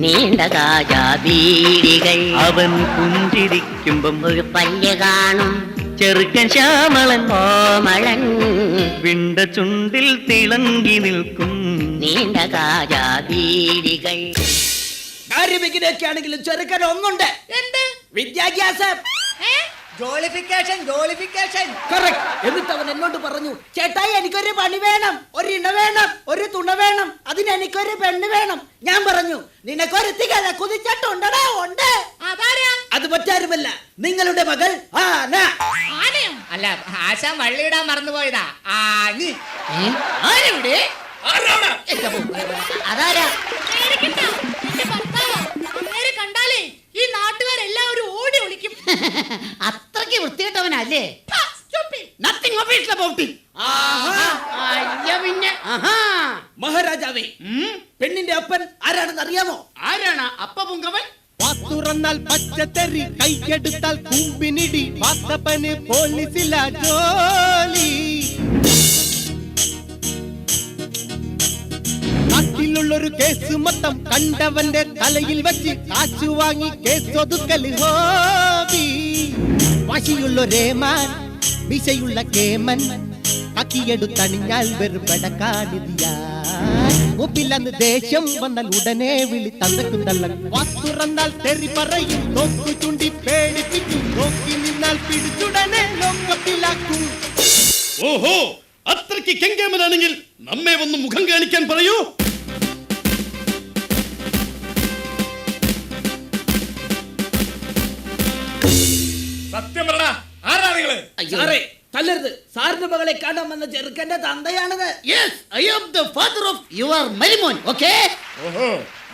നീണ്ട കാജാബീഡികൾ അവൻ പുഞ്ചിരിക്കുമ്പം ഒരു പല്ല് കാണും ചെറുക്കൻ ശ്യാമളൻ കോമളൻ വിണ്ട ചുണ്ടിൽ തിളങ്ങി നിൽക്കും നീണ്ട കാജാബീഡികൾ. കാര്യവിഘ്നൊക്കെ ആണെങ്കിലും ചെറുക്കൻ ഒന്നുണ്ട്. എന്ത്? വിദ്യാഭ്യാസം. ജോളിഫിക്കേഷൻ. എന്നിട്ട് അവൻ എന്നോട് പറഞ്ഞു, ചേട്ടായി എനിക്കൊരു പണി വേണം, ഒരു ഇണ വേണം, ഒരു തുണ വേണം, അതിന് എനിക്കൊരു പെണ്ണ് വേണം. ഞാൻ പറഞ്ഞു, നിനക്കൊരു തികഴ കുതിച്ചിട്ടുണ്ടടാ. ഉണ്ട്. അത് മറ്റാരുമല്ല, നിങ്ങളുടെ മകൾ ആന. ആനയോ? അല്ല, ആശാൻ വള്ളിയിടാൻ മറന്നുപോയതാ. ആരെവിടെ? അതാരാ? കണ്ടാലേ ഈ നാട്ടുകാരെല്ലാവരും ഓടി ഒളിക്കും. അത്രയ്ക്ക് വൃത്തികെട്ടവനല്ലേ? പിന്നെ മഹാരാജാവേ, പെണ്ണിന്റെ അപ്പൻ ആരാണെന്ന് അറിയാമോ? ആരാണ് അപ്പ പുങ്കവൻ? തുറന്നാൽ പച്ചത്തറി, കൈയെടുത്താൽ കൂമ്പിനിടി, പാത്തപ്പന് പോലീസില ജോലി. നാട്ടിലുള്ളൊരു കേസ് മൊത്തം കണ്ടവന്റെ തലയിൽ വെച്ച് കാശു വാങ്ങി കേസ് ഒതുക്കൽ ഹോബി. വാശിയുള്ളൊരേമാൻ, വിശയുള്ള കേമൻ, കക്കിയെടുത്തണിഞ്ഞാൽ വെറുപടക്കാനിതിയാ. മുപ്പിലന്ന് ദേഷ്യം വന്നാൽ ഉടനെ വിളി തന്നക്കും തള്ളൻ. വാത്തുറന്നാൽ തെറി പറയും, നോക്കു ചൂണ്ടി പേടിപ്പിക്കും, നോക്കി നിന്നാൽ പിടിച്ചുടനെ ലോക്കപ്പിലാക്കും. ഓഹോ, അത്രയ്ക്ക് കെങ്കേമനാണെങ്കിൽ നമ്മെ ഒന്ന് മുഖം കാണിക്കാൻ പറയൂ. സത്യം പറ, ആരാ നിങ്ങള്? സാറേ, തല്ലരുത്. സാറിന്റെ മകളെ കാണാൻ വന്ന ചെറുക്കന്റെ തന്തയാണത്. Yes, I am the father of your മരുമോൻ. Okay? ഓഹോ,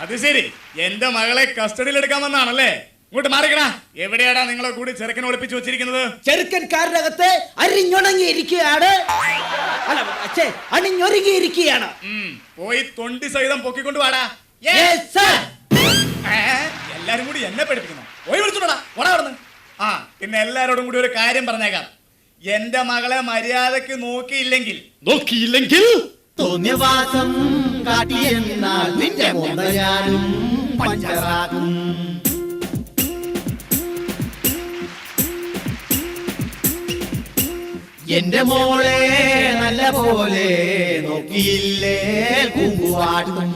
അത് ശരി. എന്റെ മകളെ കസ്റ്റഡിയിൽ എടുക്കാൻ വന്നാണല്ലേ? ഇങ്ങോട്ട് മാറിക്കടാ. എവിടെയാടാ നിങ്ങളെ കൂടി ചെറുക്കനെ ഒളിപ്പിച്ചു വെച്ചിരിക്കുന്നത്? ചെറുക്കൻ കാറിനകത്ത് അരിഞ്ഞുണങ്ങിയിരിക്കുകയാണ്. അല്ല, അണിഞ്ഞൊരുങ്ങിയിരിക്കുകയാണ്. പോയി തൊണ്ടി സഹിതം പൊക്കിക്കൊണ്ട് വാടാ. Yes, sir. എല്ലാരും കൂടി എന്നെ പഠിപ്പിക്കുന്നു. പോയി വിളിച്ചോടാ, ഓടാ അവിടുന്ന്. ആ, പിന്നെ എല്ലാരോടും കൂടി ഒരു കാര്യം പറഞ്ഞേക്കാം. എന്റെ മകളെ മര്യാദക്ക് നോക്കിയില്ലെങ്കിൽ തോന്നിയവാസം കാട്ടിയെന്നാൽ നിന്റെ മോന്തയാലും പഞ്ചറാകും. എന്റെ മോളെ നല്ല പോലെ നോക്കിയില്ലേ കൂമ്പുവാടും.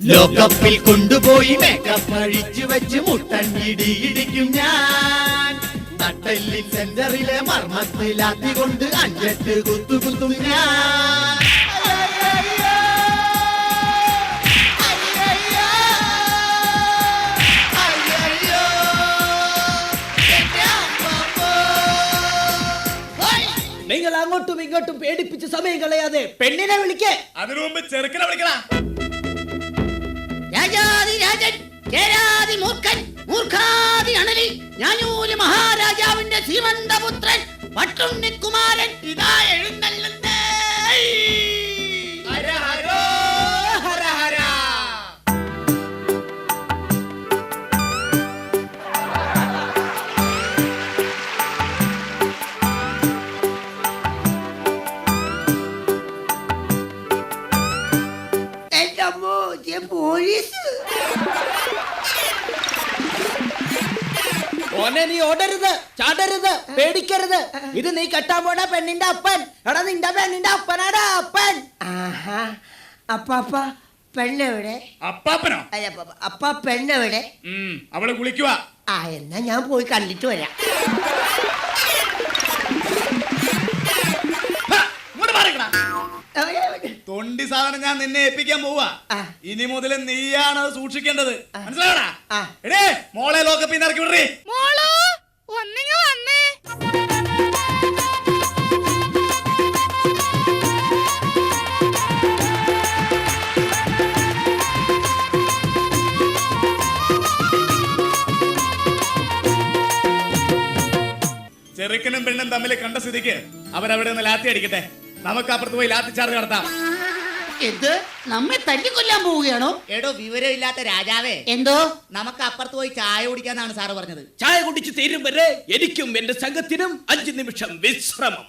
ലോകപ്പിൽ കൊണ്ടുപോയി മേക്കപ്പ് അഴിച്ചു വെച്ച് മുട്ടൻകിടി ഇടിക്കും ഞാൻ. നട്ടെല്ലിൽ സെന്ററിലെ മർമ്മത്തിലാത്തി കൊണ്ട് 5-8 കുത്തും ഞാൻ. നിങ്ങൾ അങ്ങോട്ടും ഇങ്ങോട്ടും പേടിപ്പിച്ച് സമയം കളയാതെ പെണ്ണിനെ വിളിക്കേ. അതിനു മുമ്പ് ചെറുക്കനെ വിളിക്കടാ. രാജാതി രാജൻ, കേരാതി മൂർഖൻ, മൂർഖാതി അണലി, ഞാനൂല് മഹാരാജാവിന്റെ ശ്രീമന്തപുത്രൻ പട്ടുണ്ണിക്കുമാരൻ ഇതാ എഴുന്നള്ളുന്നേ. ഹര ഹരോ ഹര ഹര. പോലീസ് ഓനെ നീ ഓടരുത്, ചാടരുത്, പേടിക്കരുത്. ഇത് നീ കെട്ടാൻ പോണ പെണ്ണിന്റെ അപ്പൻ. എടാ, നിന്റെ പെണ്ണിന്റെ അപ്പനാടാ അപ്പൻ. അപ്പാപ്പ പെണ്ണെവിടെ? അപ്പാപ്പനോ? അപ്പ പെണ്ണെവിടെ? അവള് കുളിക്കുവാ. എന്നാ ഞാൻ പോയി കണ്ടിട്ട് വരാം. തൊണ്ടി സാധനം ഞാൻ നിന്നെ ഏൽപ്പിക്കാൻ പോവാ. ഇനി മുതൽ നീയാണ് അത് സൂക്ഷിക്കേണ്ടത്. മനസ്സിലാവണ? എടേ, മോളെ ലോക്കപ്പിന്ന് ഇറക്കി വിടേ. ചെറുക്കനും പെണ്ണും തമ്മിൽ കണ്ട സ്ഥിതിക്ക് അവരവിടെ നിന്ന് ലാത്തി അടിക്കട്ടെ. നമുക്ക് അപ്പുറത്ത് പോയി ലാത്തി ചാർജ് നടത്താം. എന്ത് നമ്മെ തല്ലിക്കൊല്ലാൻ പോവുകയാണോ? എടോ വിവരമില്ലാത്ത രാജാവേ, എന്തോ നമുക്ക് അപ്പുറത്ത് പോയി ചായ കുടിക്കാന്നാണ് സാറ് പറഞ്ഞത്. ചായ കുടിച്ച് തീരും വരെ എനിക്കും എന്റെ സംഘത്തിനും 5 നിമിഷം വിശ്രമം.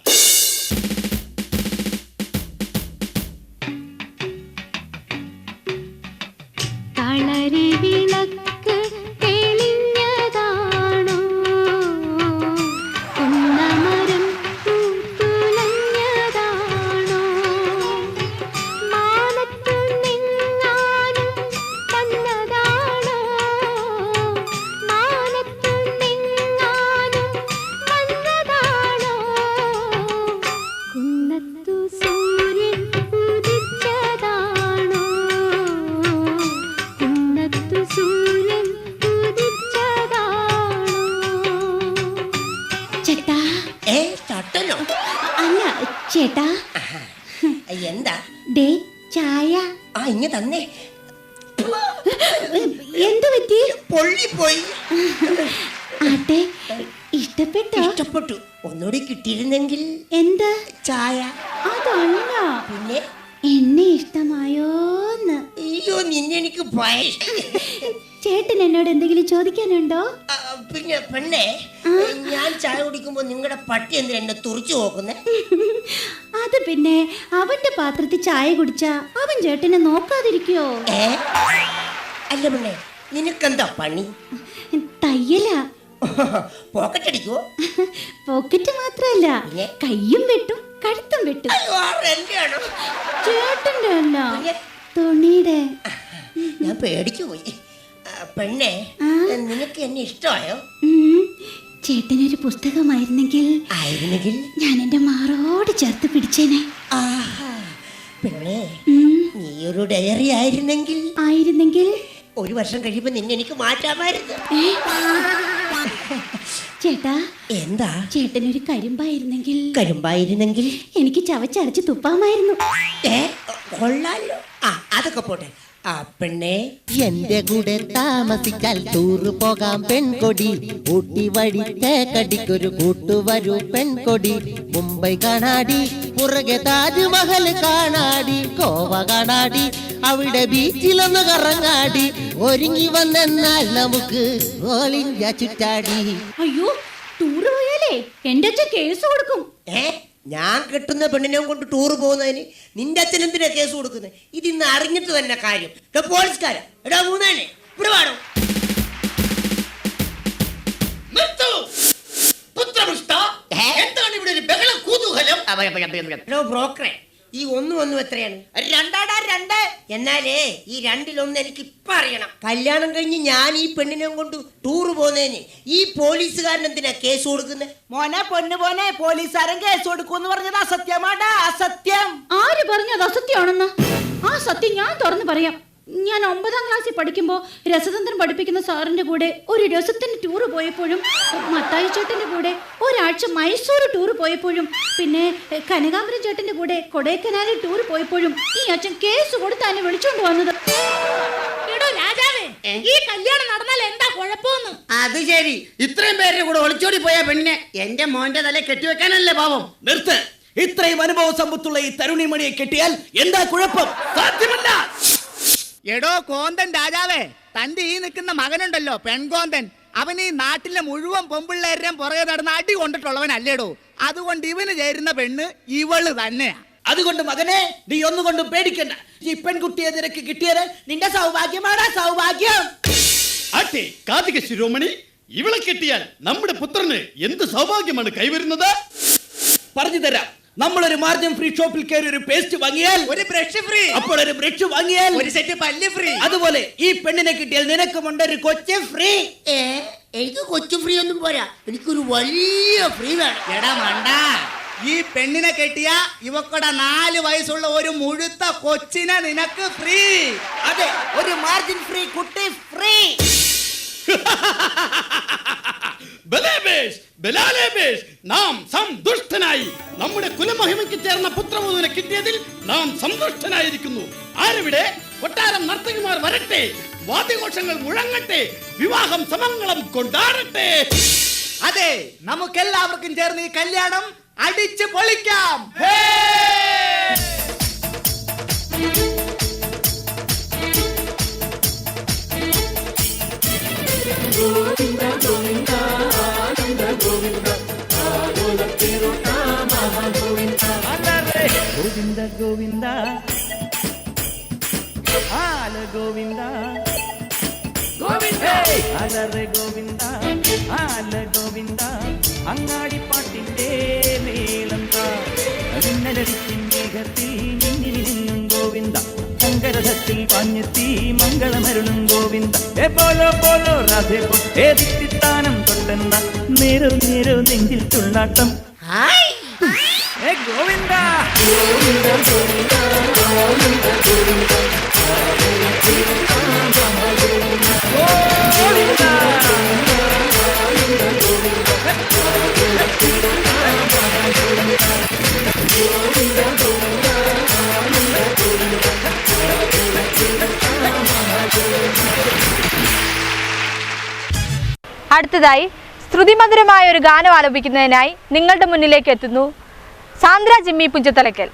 കളരി വിളക്ക് തെളിഞ്ഞതാണോ, കുന്നമരം പൂത്തുലഞ്ഞതാണോ, മാനത്തു നിന്നാനും വന്നതാണോ, മാനത്തു നിന്നാനും വന്നതാണോ, കുന്നത്തു സൂര്യൻ ഉദിച്ചതാണോ, കുന്നത്തു സൂര്യൻ ഉദിച്ചതാണോ. ചേട്ടാ. ചട്ടനോ? അല്ല ചേട്ടാ. എന്താ? ദേ ചായ. ഇങ്ങ തന്നെ. എന്തു പറ്റി? പൊള്ളിപ്പോയി. ആട്ടെ, ഇഷ്ടപ്പെട്ടോ? ഇഷ്ടപ്പെട്ടു. ഒന്നുകൂടി കിട്ടിയിരുന്നെങ്കിൽ. എന്താ? ചായ. അതല്ല, പിന്നെ എന്നെ ഇഷ്ടമായോന്ന്. അയ്യോ, നിന്നെ എനിക്ക് ചേട്ടൻ എന്നോട് എന്തെങ്കിലും ചോദിക്കാനുണ്ടോ? പിന്നെ പെണ്ണെ, ഞാൻ ചായ കുടിക്കുമ്പോ നിങ്ങളുടെ പട്ടി എന്തിനാ എന്നെ തുറച്ചു നോക്കുന്നേ? അത് പിന്നെ അവന്റെ പാത്രത്തിൽ ചായ കുടിച്ചാ അവൻ ചേട്ടനെ നോക്കാതിരിക്കോ? അല്ല പെണ്ണെ, നിനക്കെന്താ പണി? തയ്യലാ. പോക്കറ്റ് അടിക്കുവോ? പോക്കറ്റ് മാത്രല്ല, കയ്യും വെട്ടും കഴുത്തും വെട്ടും. ചേട്ടന്റെ അല്ല, തുണിയുടെ. ഞാൻ പേടിച്ചു പോയി. പെണ്ണെ, നിനക്ക് എന്നെ ഇഷ്ടമായോ? ചേട്ടനൊരു പുസ്തകമായിരുന്നെങ്കിൽ ഞാൻ എന്റെ മാറോട് ചേർത്ത് പിടിച്ചേനെ. പെണ്ണെ, നീയൊരു ഡയറി ആയിരുന്നെങ്കിൽ 1 വർഷം കഴിയുമ്പോ നിന്നെ എനിക്ക് മാറ്റാമായിരുന്നു. ചേട്ടാ. എന്താ? ചേട്ടനൊരു കരിമ്പായിരുന്നെങ്കിൽ എനിക്ക് ചവച്ചരച്ച് തുപ്പാമായിരുന്നു. കൊള്ളാലോ. അതൊക്കെ പോട്ടെ. പെണ്ണെ, എന്റെ കൂടെ താമസിച്ചാൽ ടൂറ് പോകാം പെൺകൊടി, ഊട്ടി വഴി തേക്കടിക്കൊരു കൂട്ടുവരൂ പെൺകൊടി, മുംബൈ കാണാടി, പുറകെ താജ്മഹൽ കാണാടി, ഗോവ കാണാടി, അവിടെ ബീച്ചിലൊന്ന് കറങ്ങാടി, ഒരുങ്ങി വന്നാൽ നമുക്ക് ഓൾ ഇന്ത്യ ചുറ്റാടി. അയ്യോ, ടൂറ് പോയാലേ എന്റെ അച്ഛൻ കേസ് കൊടുക്കും. ഞാൻ കെട്ടുന്ന പെണ്ണിനെ കൊണ്ട് ടൂർ പോകുന്നതിന് നിന്റെ അച്ഛൻ എന്തിനാ കേസ് കൊടുക്കുന്നത്? ഇതിന്ന് അറിഞ്ഞിട്ട് തന്നെ കാര്യം. പോലീസുകാരാ എടാ മൂന്നാനെ ഇവിടെ വേണം. എന്താണ് ഇവിടെ ഒരു ബഹള കുതൂഹലം? ബ്രോക്കറെ, ഈ 1 എത്രയാണ്? 2 എന്നാലേ ഈ 2 എനിക്ക് ഇപ്പൊ അറിയണം. കല്യാണം കഴിഞ്ഞ് ഞാൻ ഈ പെണ്ണിനെ കൊണ്ട് ടൂർ പോകുന്നതിന് ഈ പോലീസുകാരൻ എന്തിനാ കേസ് കൊടുക്കുന്നത്? മോനെ പൊന്നു പോനെ, പോലീസുകാരൻ കേസ് കൊടുക്കൂന്ന് പറഞ്ഞത് അസത്യമാടാ, അസത്യം. ആര് പറഞ്ഞത് അസത്യമാണെന്ന്? ആ സത്യം ഞാൻ തുറന്നു പറയാം. ഞാൻ 9ാം ക്ലാസ്സിൽ പഠിക്കുമ്പോൾ രസതന്ത്രം പഠിപ്പിക്കുന്ന സാറിന്റെ കൂടെ ഒരു രസത്തിന് ടൂർ പോയപ്പോഴും, മത്തായി ചേട്ടന്റെ കൂടെ ഒരാഴ്ച മൈസൂർ ടൂർ പോയപ്പോഴും, പിന്നെ കനകാംബരം ചേട്ടന്റെ കൂടെ കൊടൈക്കനാലിൽ ടൂർ പോയപ്പോഴും ഈ അച്ഛൻ കേസ് കൊടുത്താണ് വിളിച്ചോണ്ട് വന്നത്. രാജാവേ, ഈ കല്യാണം നടന്നാൽ എന്താ കുഴപ്പമൊന്നും? അത് ശരി, ഇത്രയും പേരുടെ കൂടെ ഒളിച്ചോടി പോയ പെണ്ണിനെ എന്റെ മോന്റെ തല കെട്ടിവെക്കാനല്ലേ പാവം? നിർത്ത്. ഇത്രയും അനുഭവ സമ്പത്തുള്ള ഈ തരുണിമണിയെ കെട്ടിയാൽ എന്താ കുഴപ്പം? സാധ്യമല്ല. എടോ കോന്തൻ രാജാവേ, തന്റെ ഈ നിൽക്കുന്ന മകനുണ്ടല്ലോ പെൺകോന്തൻ, അവൻ ഈ നാട്ടിലെ മുഴുവൻ പെമ്പിള്ളേരുടെയും പുറകെ നടന്ന് അടി കൊണ്ടിട്ടുള്ളവനല്ലേടോ. അതുകൊണ്ട് ഇവന് ചേരുന്ന പെണ്ണ് ഇവള് തന്നെയാ. അതുകൊണ്ട് മകനെ, നീ ഒന്നുകൊണ്ടും പേടിക്കണ്ട. ഈ പെൺകുട്ടിയെ നിനക്ക് കിട്ടിയത് നിന്റെ സൗഭാഗ്യമാടാ, സൗഭാഗ്യം. ആട്ടെ കാർത്തിക ശിരോമണി, ഇവളെ കിട്ടിയാൽ നമ്മുടെ പുത്രന് എന്ത് സൗഭാഗ്യമാണ് കൈവരുന്നത്? പറഞ്ഞു തരാം. നമ്മളൊരു മാർജിൻ ഫ്രീ ഷോപ്പിൽ കയറി ഒരു പേസ്റ്റ് വാങ്ങിയാൽ ഒരു ബ്രഷ് ഫ്രീ, അപ്പോൾ ഒരു ബ്രഷ് വാങ്ങിയാൽ ഒരു സെറ്റ് പല്ല് ഫ്രീ. അതുപോലെ ഈ പെണ്ണിനെ കിട്ടിയാൽ നിനക്കുമുണ്ട് ഒരു കൊച്ചു ഫ്രീ. എനിക്ക് കൊച്ചു ഫ്രീ ഒന്നും പോരാ, എനിക്കൊരു വലിയ ഫ്രീ വേണം. എടാ മണ്ടാ, ഈ പെണ്ണിനെ കെട്ടിയ ഇവക്കടെ 4 വയസ്സുള്ള ഒരു മുഴുത്ത കൊച്ചിനെ നിനക്ക് ഫ്രീ. അതെ, ഒരു മാർജിൻ ഫ്രീ കുട്ടി ഫ്രീ. നാം സന്തുഷ്ടനായി. നമ്മുടെ കുലമഹിമയ്ക്ക് ചേർന്ന പുത്രവധുവിനെ കിട്ടിയതിൽ നാം സന്തുഷ്ടനായിരിക്കുന്നു. ആരവിടെ? കൊട്ടാരം നർത്തകിമാർ വരട്ടെ, വാദ്യഘോഷങ്ങൾ മുഴങ്ങട്ടെ, വിവാഹം സമംഗളം കൊണ്ടാടട്ടെ. അതെ, നമുക്കെല്ലാവർക്കും ചേർന്ന് ഈ കല്യാണം അടിച്ച് പൊളിക്കാം. ഗോവിന്ദ ഗോവിന്ദ ആനന്ദ ഗോവിന്ദ ആഗോള തിരുനാമ ഗോവിന്ദ ഗോവിന്ദ ഗോവിന്ദ ആല ഗോവിന്ദ ഗോവിന്ദ അലറെ ഗോവിന്ദ ആല ഗോവിന്ദ അങ്ങാടിപ്പാട്ടിന്റെ മേളം മിന്നലടിക്കും മേഘത്തിൽ നിന്നും ഗോവിന്ദ ശങ്കരഥത്തിൽ പാഞ്ഞെത്തി മംഗളമരുളും ഗോവിന്ദ ഏ പോലോ പോലോ രാധേ ഏതിത്താനം തൊട്ടെന്ന നേരോ നേരോ നെഞ്ചിൽ തുള്ളാട്ടം ഏ ഗോവിന്ദ ഗോവിന്ദ ഗോവിന്ദ ഗോവിന്ദ ഗോവിന്ദ അടുത്തതായി ശ്രുതിമധുരമായ ഒരു ഗാനം ആലപിക്കുന്നതിനായി നിങ്ങളുടെ മുന്നിലേക്ക് എത്തുന്നു സാന്ദ്ര ജിമ്മി പുഞ്ചത്തലയ്ക്കൽ.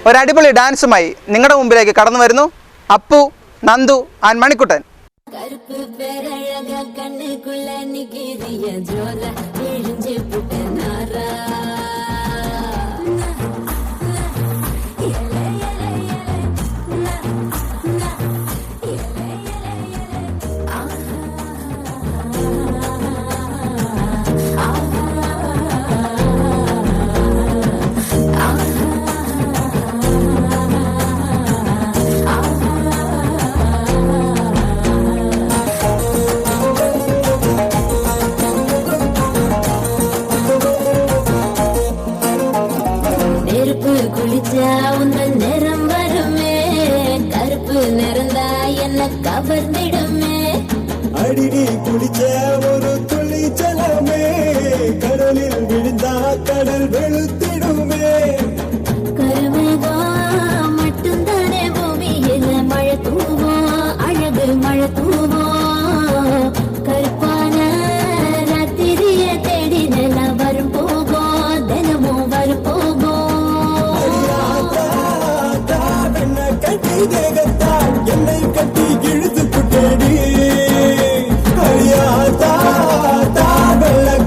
ഒരു അടിപൊളി ഡാൻസുമായി നിങ്ങളുടെ മുമ്പിലേക്ക് കടന്നു വരുന്നു അപ്പു, നന്ദു ആൻഡ് മണിക്കുട്ടൻ. അടിടി കുളിച്ച ഒരു തുള്ളി ജലമേ കടലിൽ വിഴുന്ന കടൽ വെളുത്തിടുമേ மட்டும் தானே பூமியில மழை தூவோ அழகு மழை தூவோ கருப்பான ராத்திரிய தேடி நில வரும் போகோ தினமும் வரும் போகோ கட்டி தேகத்தான் என்னை கட்டி இழுத்து புட்டேடி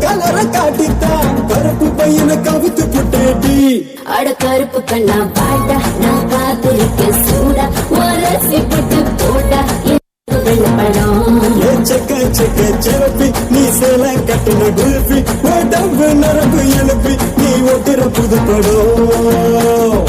கலர காட்டித்தான் கருப்பு பையனை கவித்து புட்டேடி அட கருப்பு கண்ணா பாட்டா நான் காத்திருக்க சூடா உரசி போட்டு போட்டா செக்க செக்க செலப்பி நீ சேல கட்டின குல்பி உடம்பு நரம்பு எழுப்பி நீ ஒட்டுற புது படம்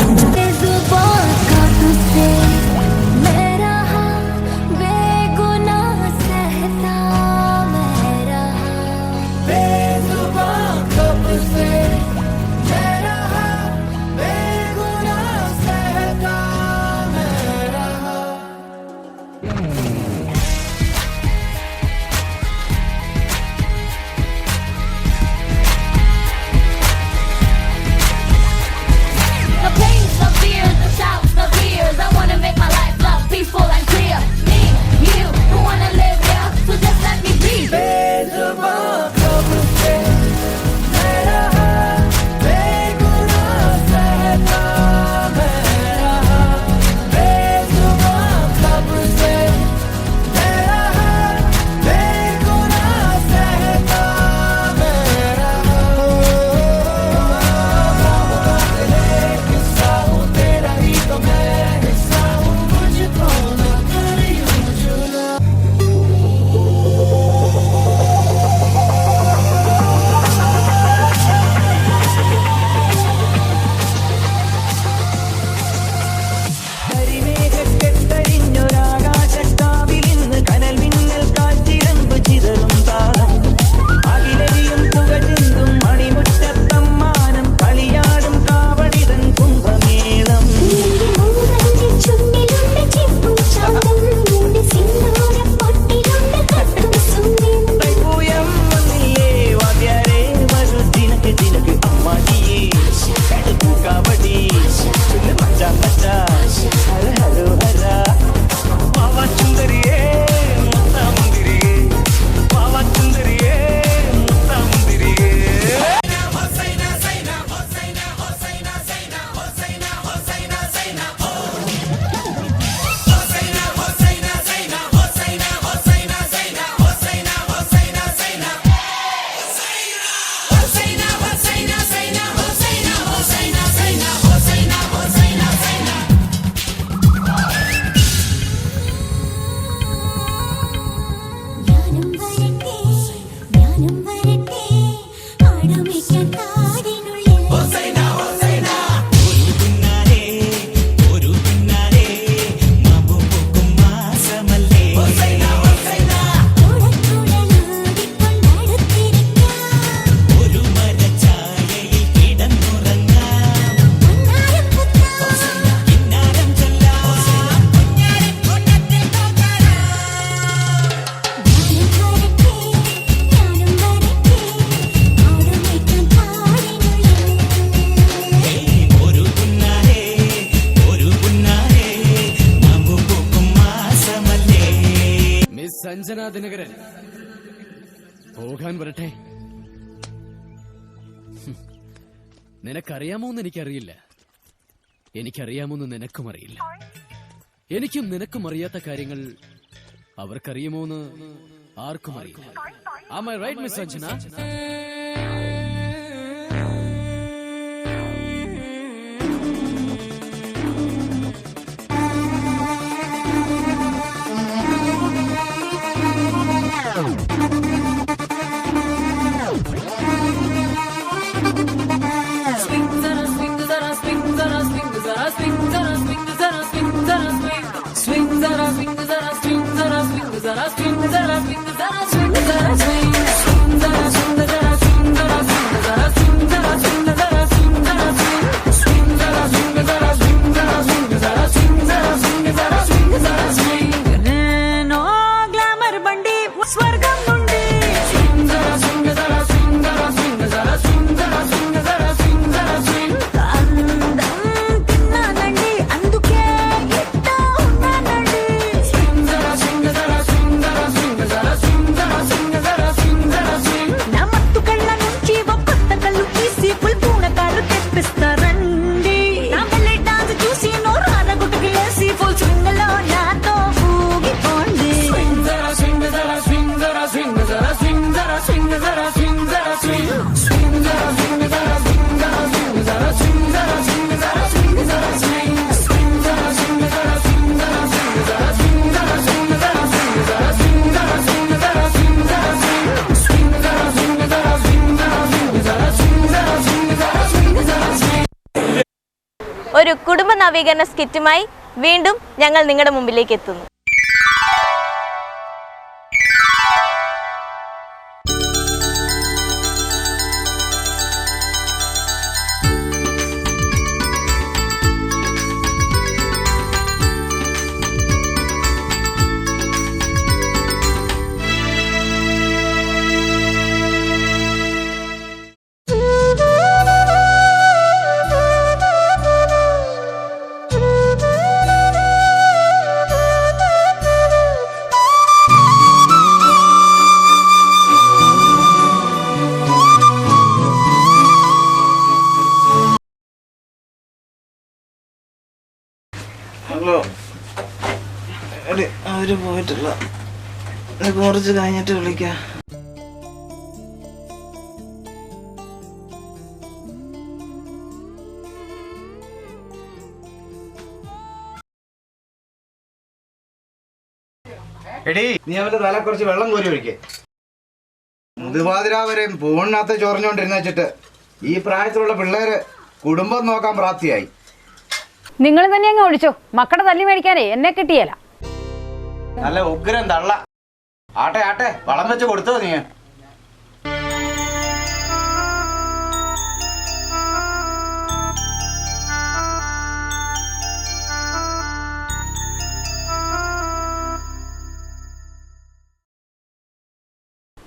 സഞ്ജന ദിനകരൻ പോകാൻ വരട്ടെ. നിനക്കറിയാമോന്ന് എനിക്കറിയില്ല, എനിക്കറിയാമോന്ന് നിനക്കും അറിയില്ല. എനിക്കും നിനക്കും അറിയാത്ത കാര്യങ്ങൾ അവർക്കറിയുമോന്ന് ആർക്കും അറിയില്ല. Am I right, Miss Anjana? ഒരു കുടുംബ നവീകരണ സ്കിറ്റുമായി വീണ്ടും ഞങ്ങൾ നിങ്ങളുടെ മുമ്പിലേക്ക് എത്തുന്നു. ഹലോ, അവര് പോയിട്ടില്ല, കുറച്ച് കഴിഞ്ഞിട്ട് വിളിക്കാം. എടീ, നീ അവന്റെ തല കുറച്ച് വെള്ളം കോരി ഒഴിക്കേ. മുതുപാതിരാവരെയും ഫോണിനകത്ത് ചൊറിഞ്ഞോണ്ടിരുന്ന വെച്ചിട്ട് ഈ പ്രായത്തിലുള്ള പിള്ളേര് കുടുംബം നോക്കാൻ പ്രാപ്തിയായി. നിങ്ങൾ തന്നെ അങ്ങ് ഒഴിച്ചോ. മക്കളുടെ തല്ലി മേടിക്കാനേ എന്നെ കിട്ടിയല്ല. നല്ല ഉഗ്രം തള്ള. ആട്ടെ ആട്ടെ, വളം വെച്ച് കൊടുത്തോ നീ?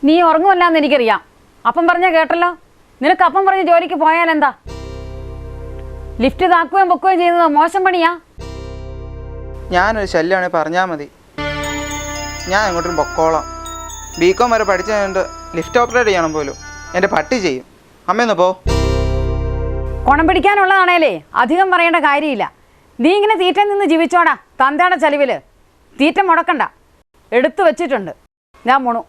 നീ ഉറങ്ങുമല്ലാന്ന് എനിക്കറിയാം. അപ്പം പറഞ്ഞ കേട്ടല്ലോ. നിനക്ക് അപ്പം പറഞ്ഞ് ജോലിക്ക് പോയാൽ എന്താ? ലിഫ്റ്റ് താക്കുകയും പൊക്കുകയും ചെയ്യുന്നത് മോശം പണിയാ. ഞാനൊരു ശല്യമാണെങ്കിൽ പറഞ്ഞാൽ മതി, ഞാൻ എങ്ങോട്ടും പൊക്കോളാം. ബികോം വരെ പഠിച്ചു കഴിഞ്ഞിട്ട് ലിഫ്റ്റ് ഓപ്പറേറ്റ് ചെയ്യണം പോലും എൻ്റെ പട്ടി ചെയ്യും. അമ്മയൊന്ന് പോ. കുണം പിടിക്കാനുള്ളതാണേലേ അധികം പറയേണ്ട കാര്യമില്ല. നീ ഇങ്ങനെ തീറ്റ നിന്ന് ജീവിച്ചോടാ. തന്തയുടെ ചലിവിൽ തീറ്റ മുടക്കണ്ട. എടുത്തു വെച്ചിട്ടുണ്ട്. ഞാൻ പോണു.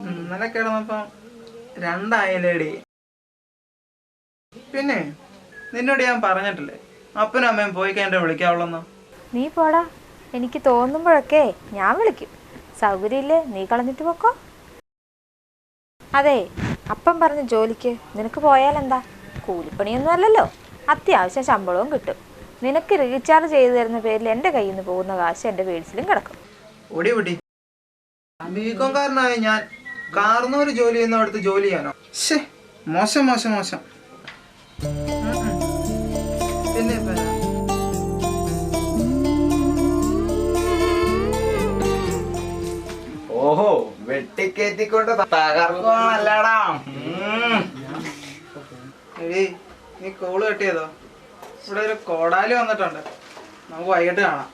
ഇന്നലെ കിടന്നപ്പം രണ്ടായില്ലേടി. പിന്നെ നിന്നോട് ഞാൻ പറഞ്ഞിട്ടില്ലേ അപ്പനും അമ്മയും പോയി കഴിഞ്ഞിട്ട് വിളിക്കാവുള്ളെന്ന്? നീ പോടാ, എനിക്ക് തോന്നുമ്പോഴൊക്കെ ഞാൻ വിളിക്കും. സൗകര്യമില്ലേ നീ കളഞ്ഞിട്ട് പോക്കോ. അതെ, അപ്പം പറഞ്ഞ ജോലിക്ക് നിനക്ക് പോയാലെന്താ? കൂലിപ്പണിയൊന്നും അല്ലല്ലോ, അത്യാവശ്യം ശമ്പളവും കിട്ടും. നിനക്ക് റീചാർജ് ചെയ്തു തരുന്ന പേരിൽ എൻ്റെ കയ്യിൽ നിന്ന് പോകുന്ന കാശ് എൻ്റെ പേഴ്സിലും കിടക്കും. ഓടി ഓടി. ബികോംകാരനായ ഞാൻ കാർന്നൂര് ജോലി ചെയ്യുന്നവിടുത്ത് ജോലി ചെയ്യാനോ? ശേ, മോശം മോശം മോശം. പിന്നെ ഓഹോ, വെട്ടിക്കേറ്റിക്കൊണ്ട് തകർക്കോണല്ലടാ. എടീ, നീ കോള് കെട്ടിയതോ? ഇവിടെ ഒരു കോടാലി വന്നിട്ടുണ്ട്, നമുക്ക് വൈകിട്ട് കാണാം.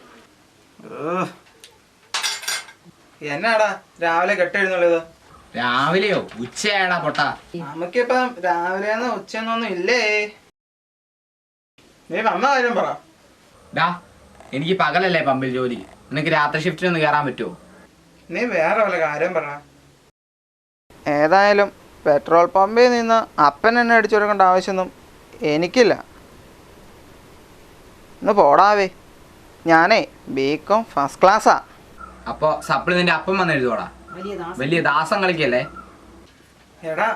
എന്നാടാ രാവിലെ കെട്ടെഴുന്നള്ളത്? രാവിലെയോ ഉച്ചയാടാ പൊട്ടാ. നമുക്കിപ്പം രാവിലെ ഉച്ചയൊന്നും ഇല്ലേ. നീ വന്ന കാര്യം പറ. എനിക്ക് പകലല്ലേ പമ്പിൽ ജോലി, നിനക്ക് രാത്രി ഷിഫ്റ്റിനൊന്ന് കയറാൻ പറ്റുമോ? നീ വേറെ വല്ല കാര്യം പറ. ഏതായാലും പെട്രോൾ പമ്പിൽ നിന്ന് അപ്പൻ എന്നെ അടിച്ചു കൊടുക്കേണ്ട ആവശ്യമൊന്നും എനിക്കില്ല. ഒന്ന് പോടാവേ. ഞാനേ ബികോം ഫസ്റ്റ് ക്ലാസ്സാ. അപ്പൊ സപ്ലി നിന്റെ അപ്പം വന്ന് എഴുതോടാ. വലിയ ദാസം കളിക്കല്ലേ. എടാ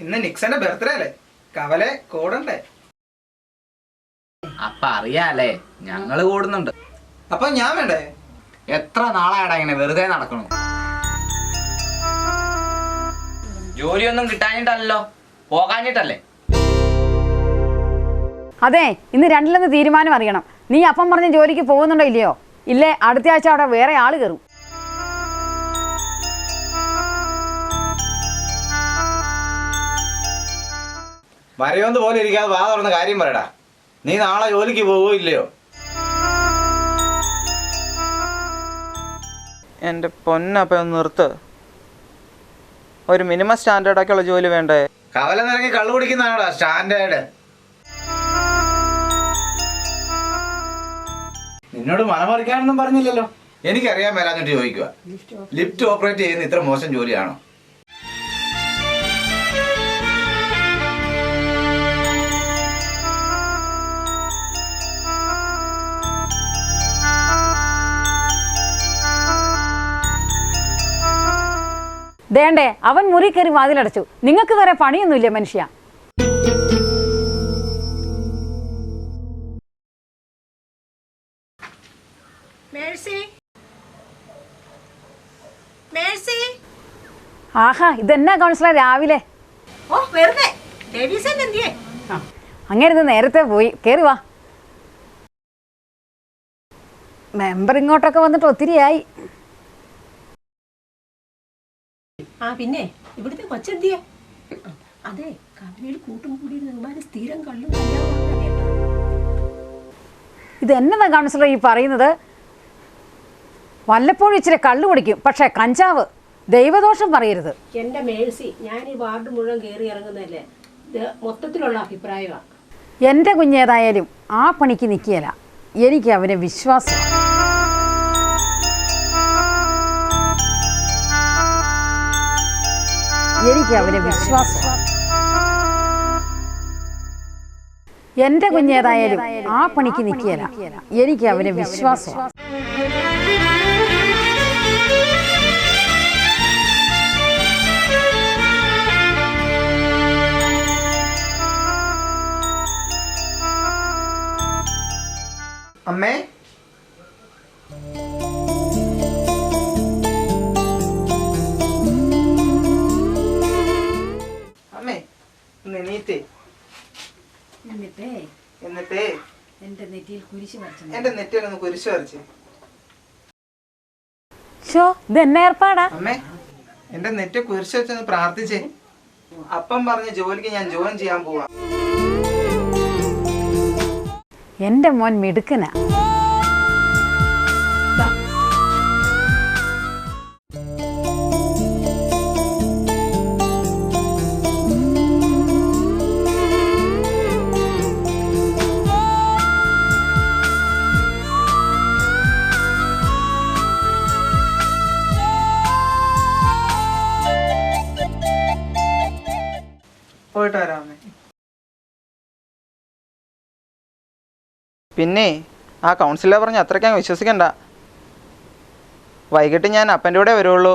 ഇന്ന് നിക്സന്റെ ബർത്ത്ഡേ അല്ലേ, കവലെ കൂടണ്ടേ? അപ്പൊ അറിയാലേ ഞങ്ങള് കൂടുന്നുണ്ട്. അപ്പൊ ഞാൻ വേണ്ടേ? എത്ര നാളായടാ ഇങ്ങനെ വെറുതെ നടക്കണു? ജോലിയൊന്നും കിട്ടാഞ്ഞിട്ടല്ലോ, പോകാഞ്ഞിട്ടല്ലേ? അതെ, ഇന്ന് രണ്ടിലൊന്ന് തീരുമാനം അറിയണം. നീ അപ്പം പറഞ്ഞ ജോലിക്ക് പോകുന്നുണ്ടോ ഇല്ലയോ? ഇല്ലേ അടുത്ത ആഴ്ച അവിടെ വേറെ ആള് കയറും. മരയോന്ത് പോലെ ഇരിക്കാതെ വാ തുറന്ന കാര്യം പറയടാ. നീ നാളെ ജോലിക്ക് പോവോ ഇല്ലയോ? എൻ്റെ പൊന്നപ്പ ഒന്ന് നിർത്ത്. ഒരു മിനിമം സ്റ്റാൻഡേർഡൊക്കെയുള്ള ജോലി വേണ്ടേ? കവല നിറങ്ങി കള്ളു കുടിക്കുന്നതാണോടാ സ്റ്റാൻഡേർഡ്? നിന്നോട് മനമറിക്കാനൊന്നും പറഞ്ഞില്ലല്ലോ. എനിക്കറിയാൻ മേലാഞ്ഞിട്ട് ചോദിക്കുക. ലിഫ്റ്റ് ഓപ്പറേറ്റ് ചെയ്യുന്ന ഇത്ര മോശം ജോലിയാണോ? ദേണ്ടേ അവൻ മുറി കയറി വാതിലടച്ചു. നിങ്ങൾക്ക് വേറെ പണിയൊന്നുമില്ല മനുഷ്യ. ആഹാ ഇതെന്നാ കൗൺസിലർ രാവിലെ? അങ്ങനെ നേരത്തെ പോയി. കയറി വാ. മെമ്പർ ഇങ്ങോട്ടൊക്കെ വന്നിട്ട് ഒത്തിരിയായി. പിന്നെ ഇവിടുത്തെ കൊച്ചെന്തിയെ? അതെ, കമ്പനിയിൽ കൂട്ടും കൂടി നിന്മാര് സ്ഥിരം കള്ളു. ഇതെന്നതാ കൗൺസിലർ ഈ പറയുന്നത്? വല്ലപ്പോഴും ഇച്ചിരി കള്ളു കുടിക്കും, പക്ഷെ കഞ്ചാവ് ദൈവദോഷം പറയരുത്. എന്റെ മേഴ്സി, ഞാൻ ഈ വാർഡ് മുഴുവൻ കയറി ഇറങ്ങുന്നതല്ലേ, ഇത് മൊത്തത്തിലുള്ള അഭിപ്രായമാണ്. എൻ്റെ കുഞ്ഞേതായാലും ആ പണിക്ക് നിൽക്കുകയില്ല. എനിക്ക് അവനെ വിശ്വാസം. എനിക്ക് അവനെ വിശ്വാസം. എൻ്റെ കുഞ്ഞേതായാലും ആ പണിക്ക് നിൽക്കുകയില്ല. എനിക്ക് അവനെ വിശ്വാസം. അമ്മേ, അമ്മേ എണീറ്റേ. എന്നിട്ടേ എന്റെ നെറ്റിയിൽ കുരിശ് വരച്ചു. എന്റെ നെറ്റിയിലൊന്ന് കുരിശ് വരച്ച്. ഇതെന്നെ ഏർപ്പാടാ? അമ്മേ എന്റെ നെറ്റി കുരിശ് വെച്ചൊന്ന് പ്രാർത്ഥിച്ചേ. അപ്പം പറഞ്ഞ ജോലിക്ക് ഞാൻ ജോയിൻ ചെയ്യാൻ പോവാ. എൻ്റെ മോൻ മിടുക്കനാ. പോയിട്ട് വരാമേ. പിന്നെ ആ കൗൺസിലർ പറഞ്ഞ് അത്രയ്ക്ക് വിശ്വസിക്കണ്ട. വൈകിട്ട് ഞാൻ അപ്പൻ്റെ കൂടെ വരുള്ളൂ.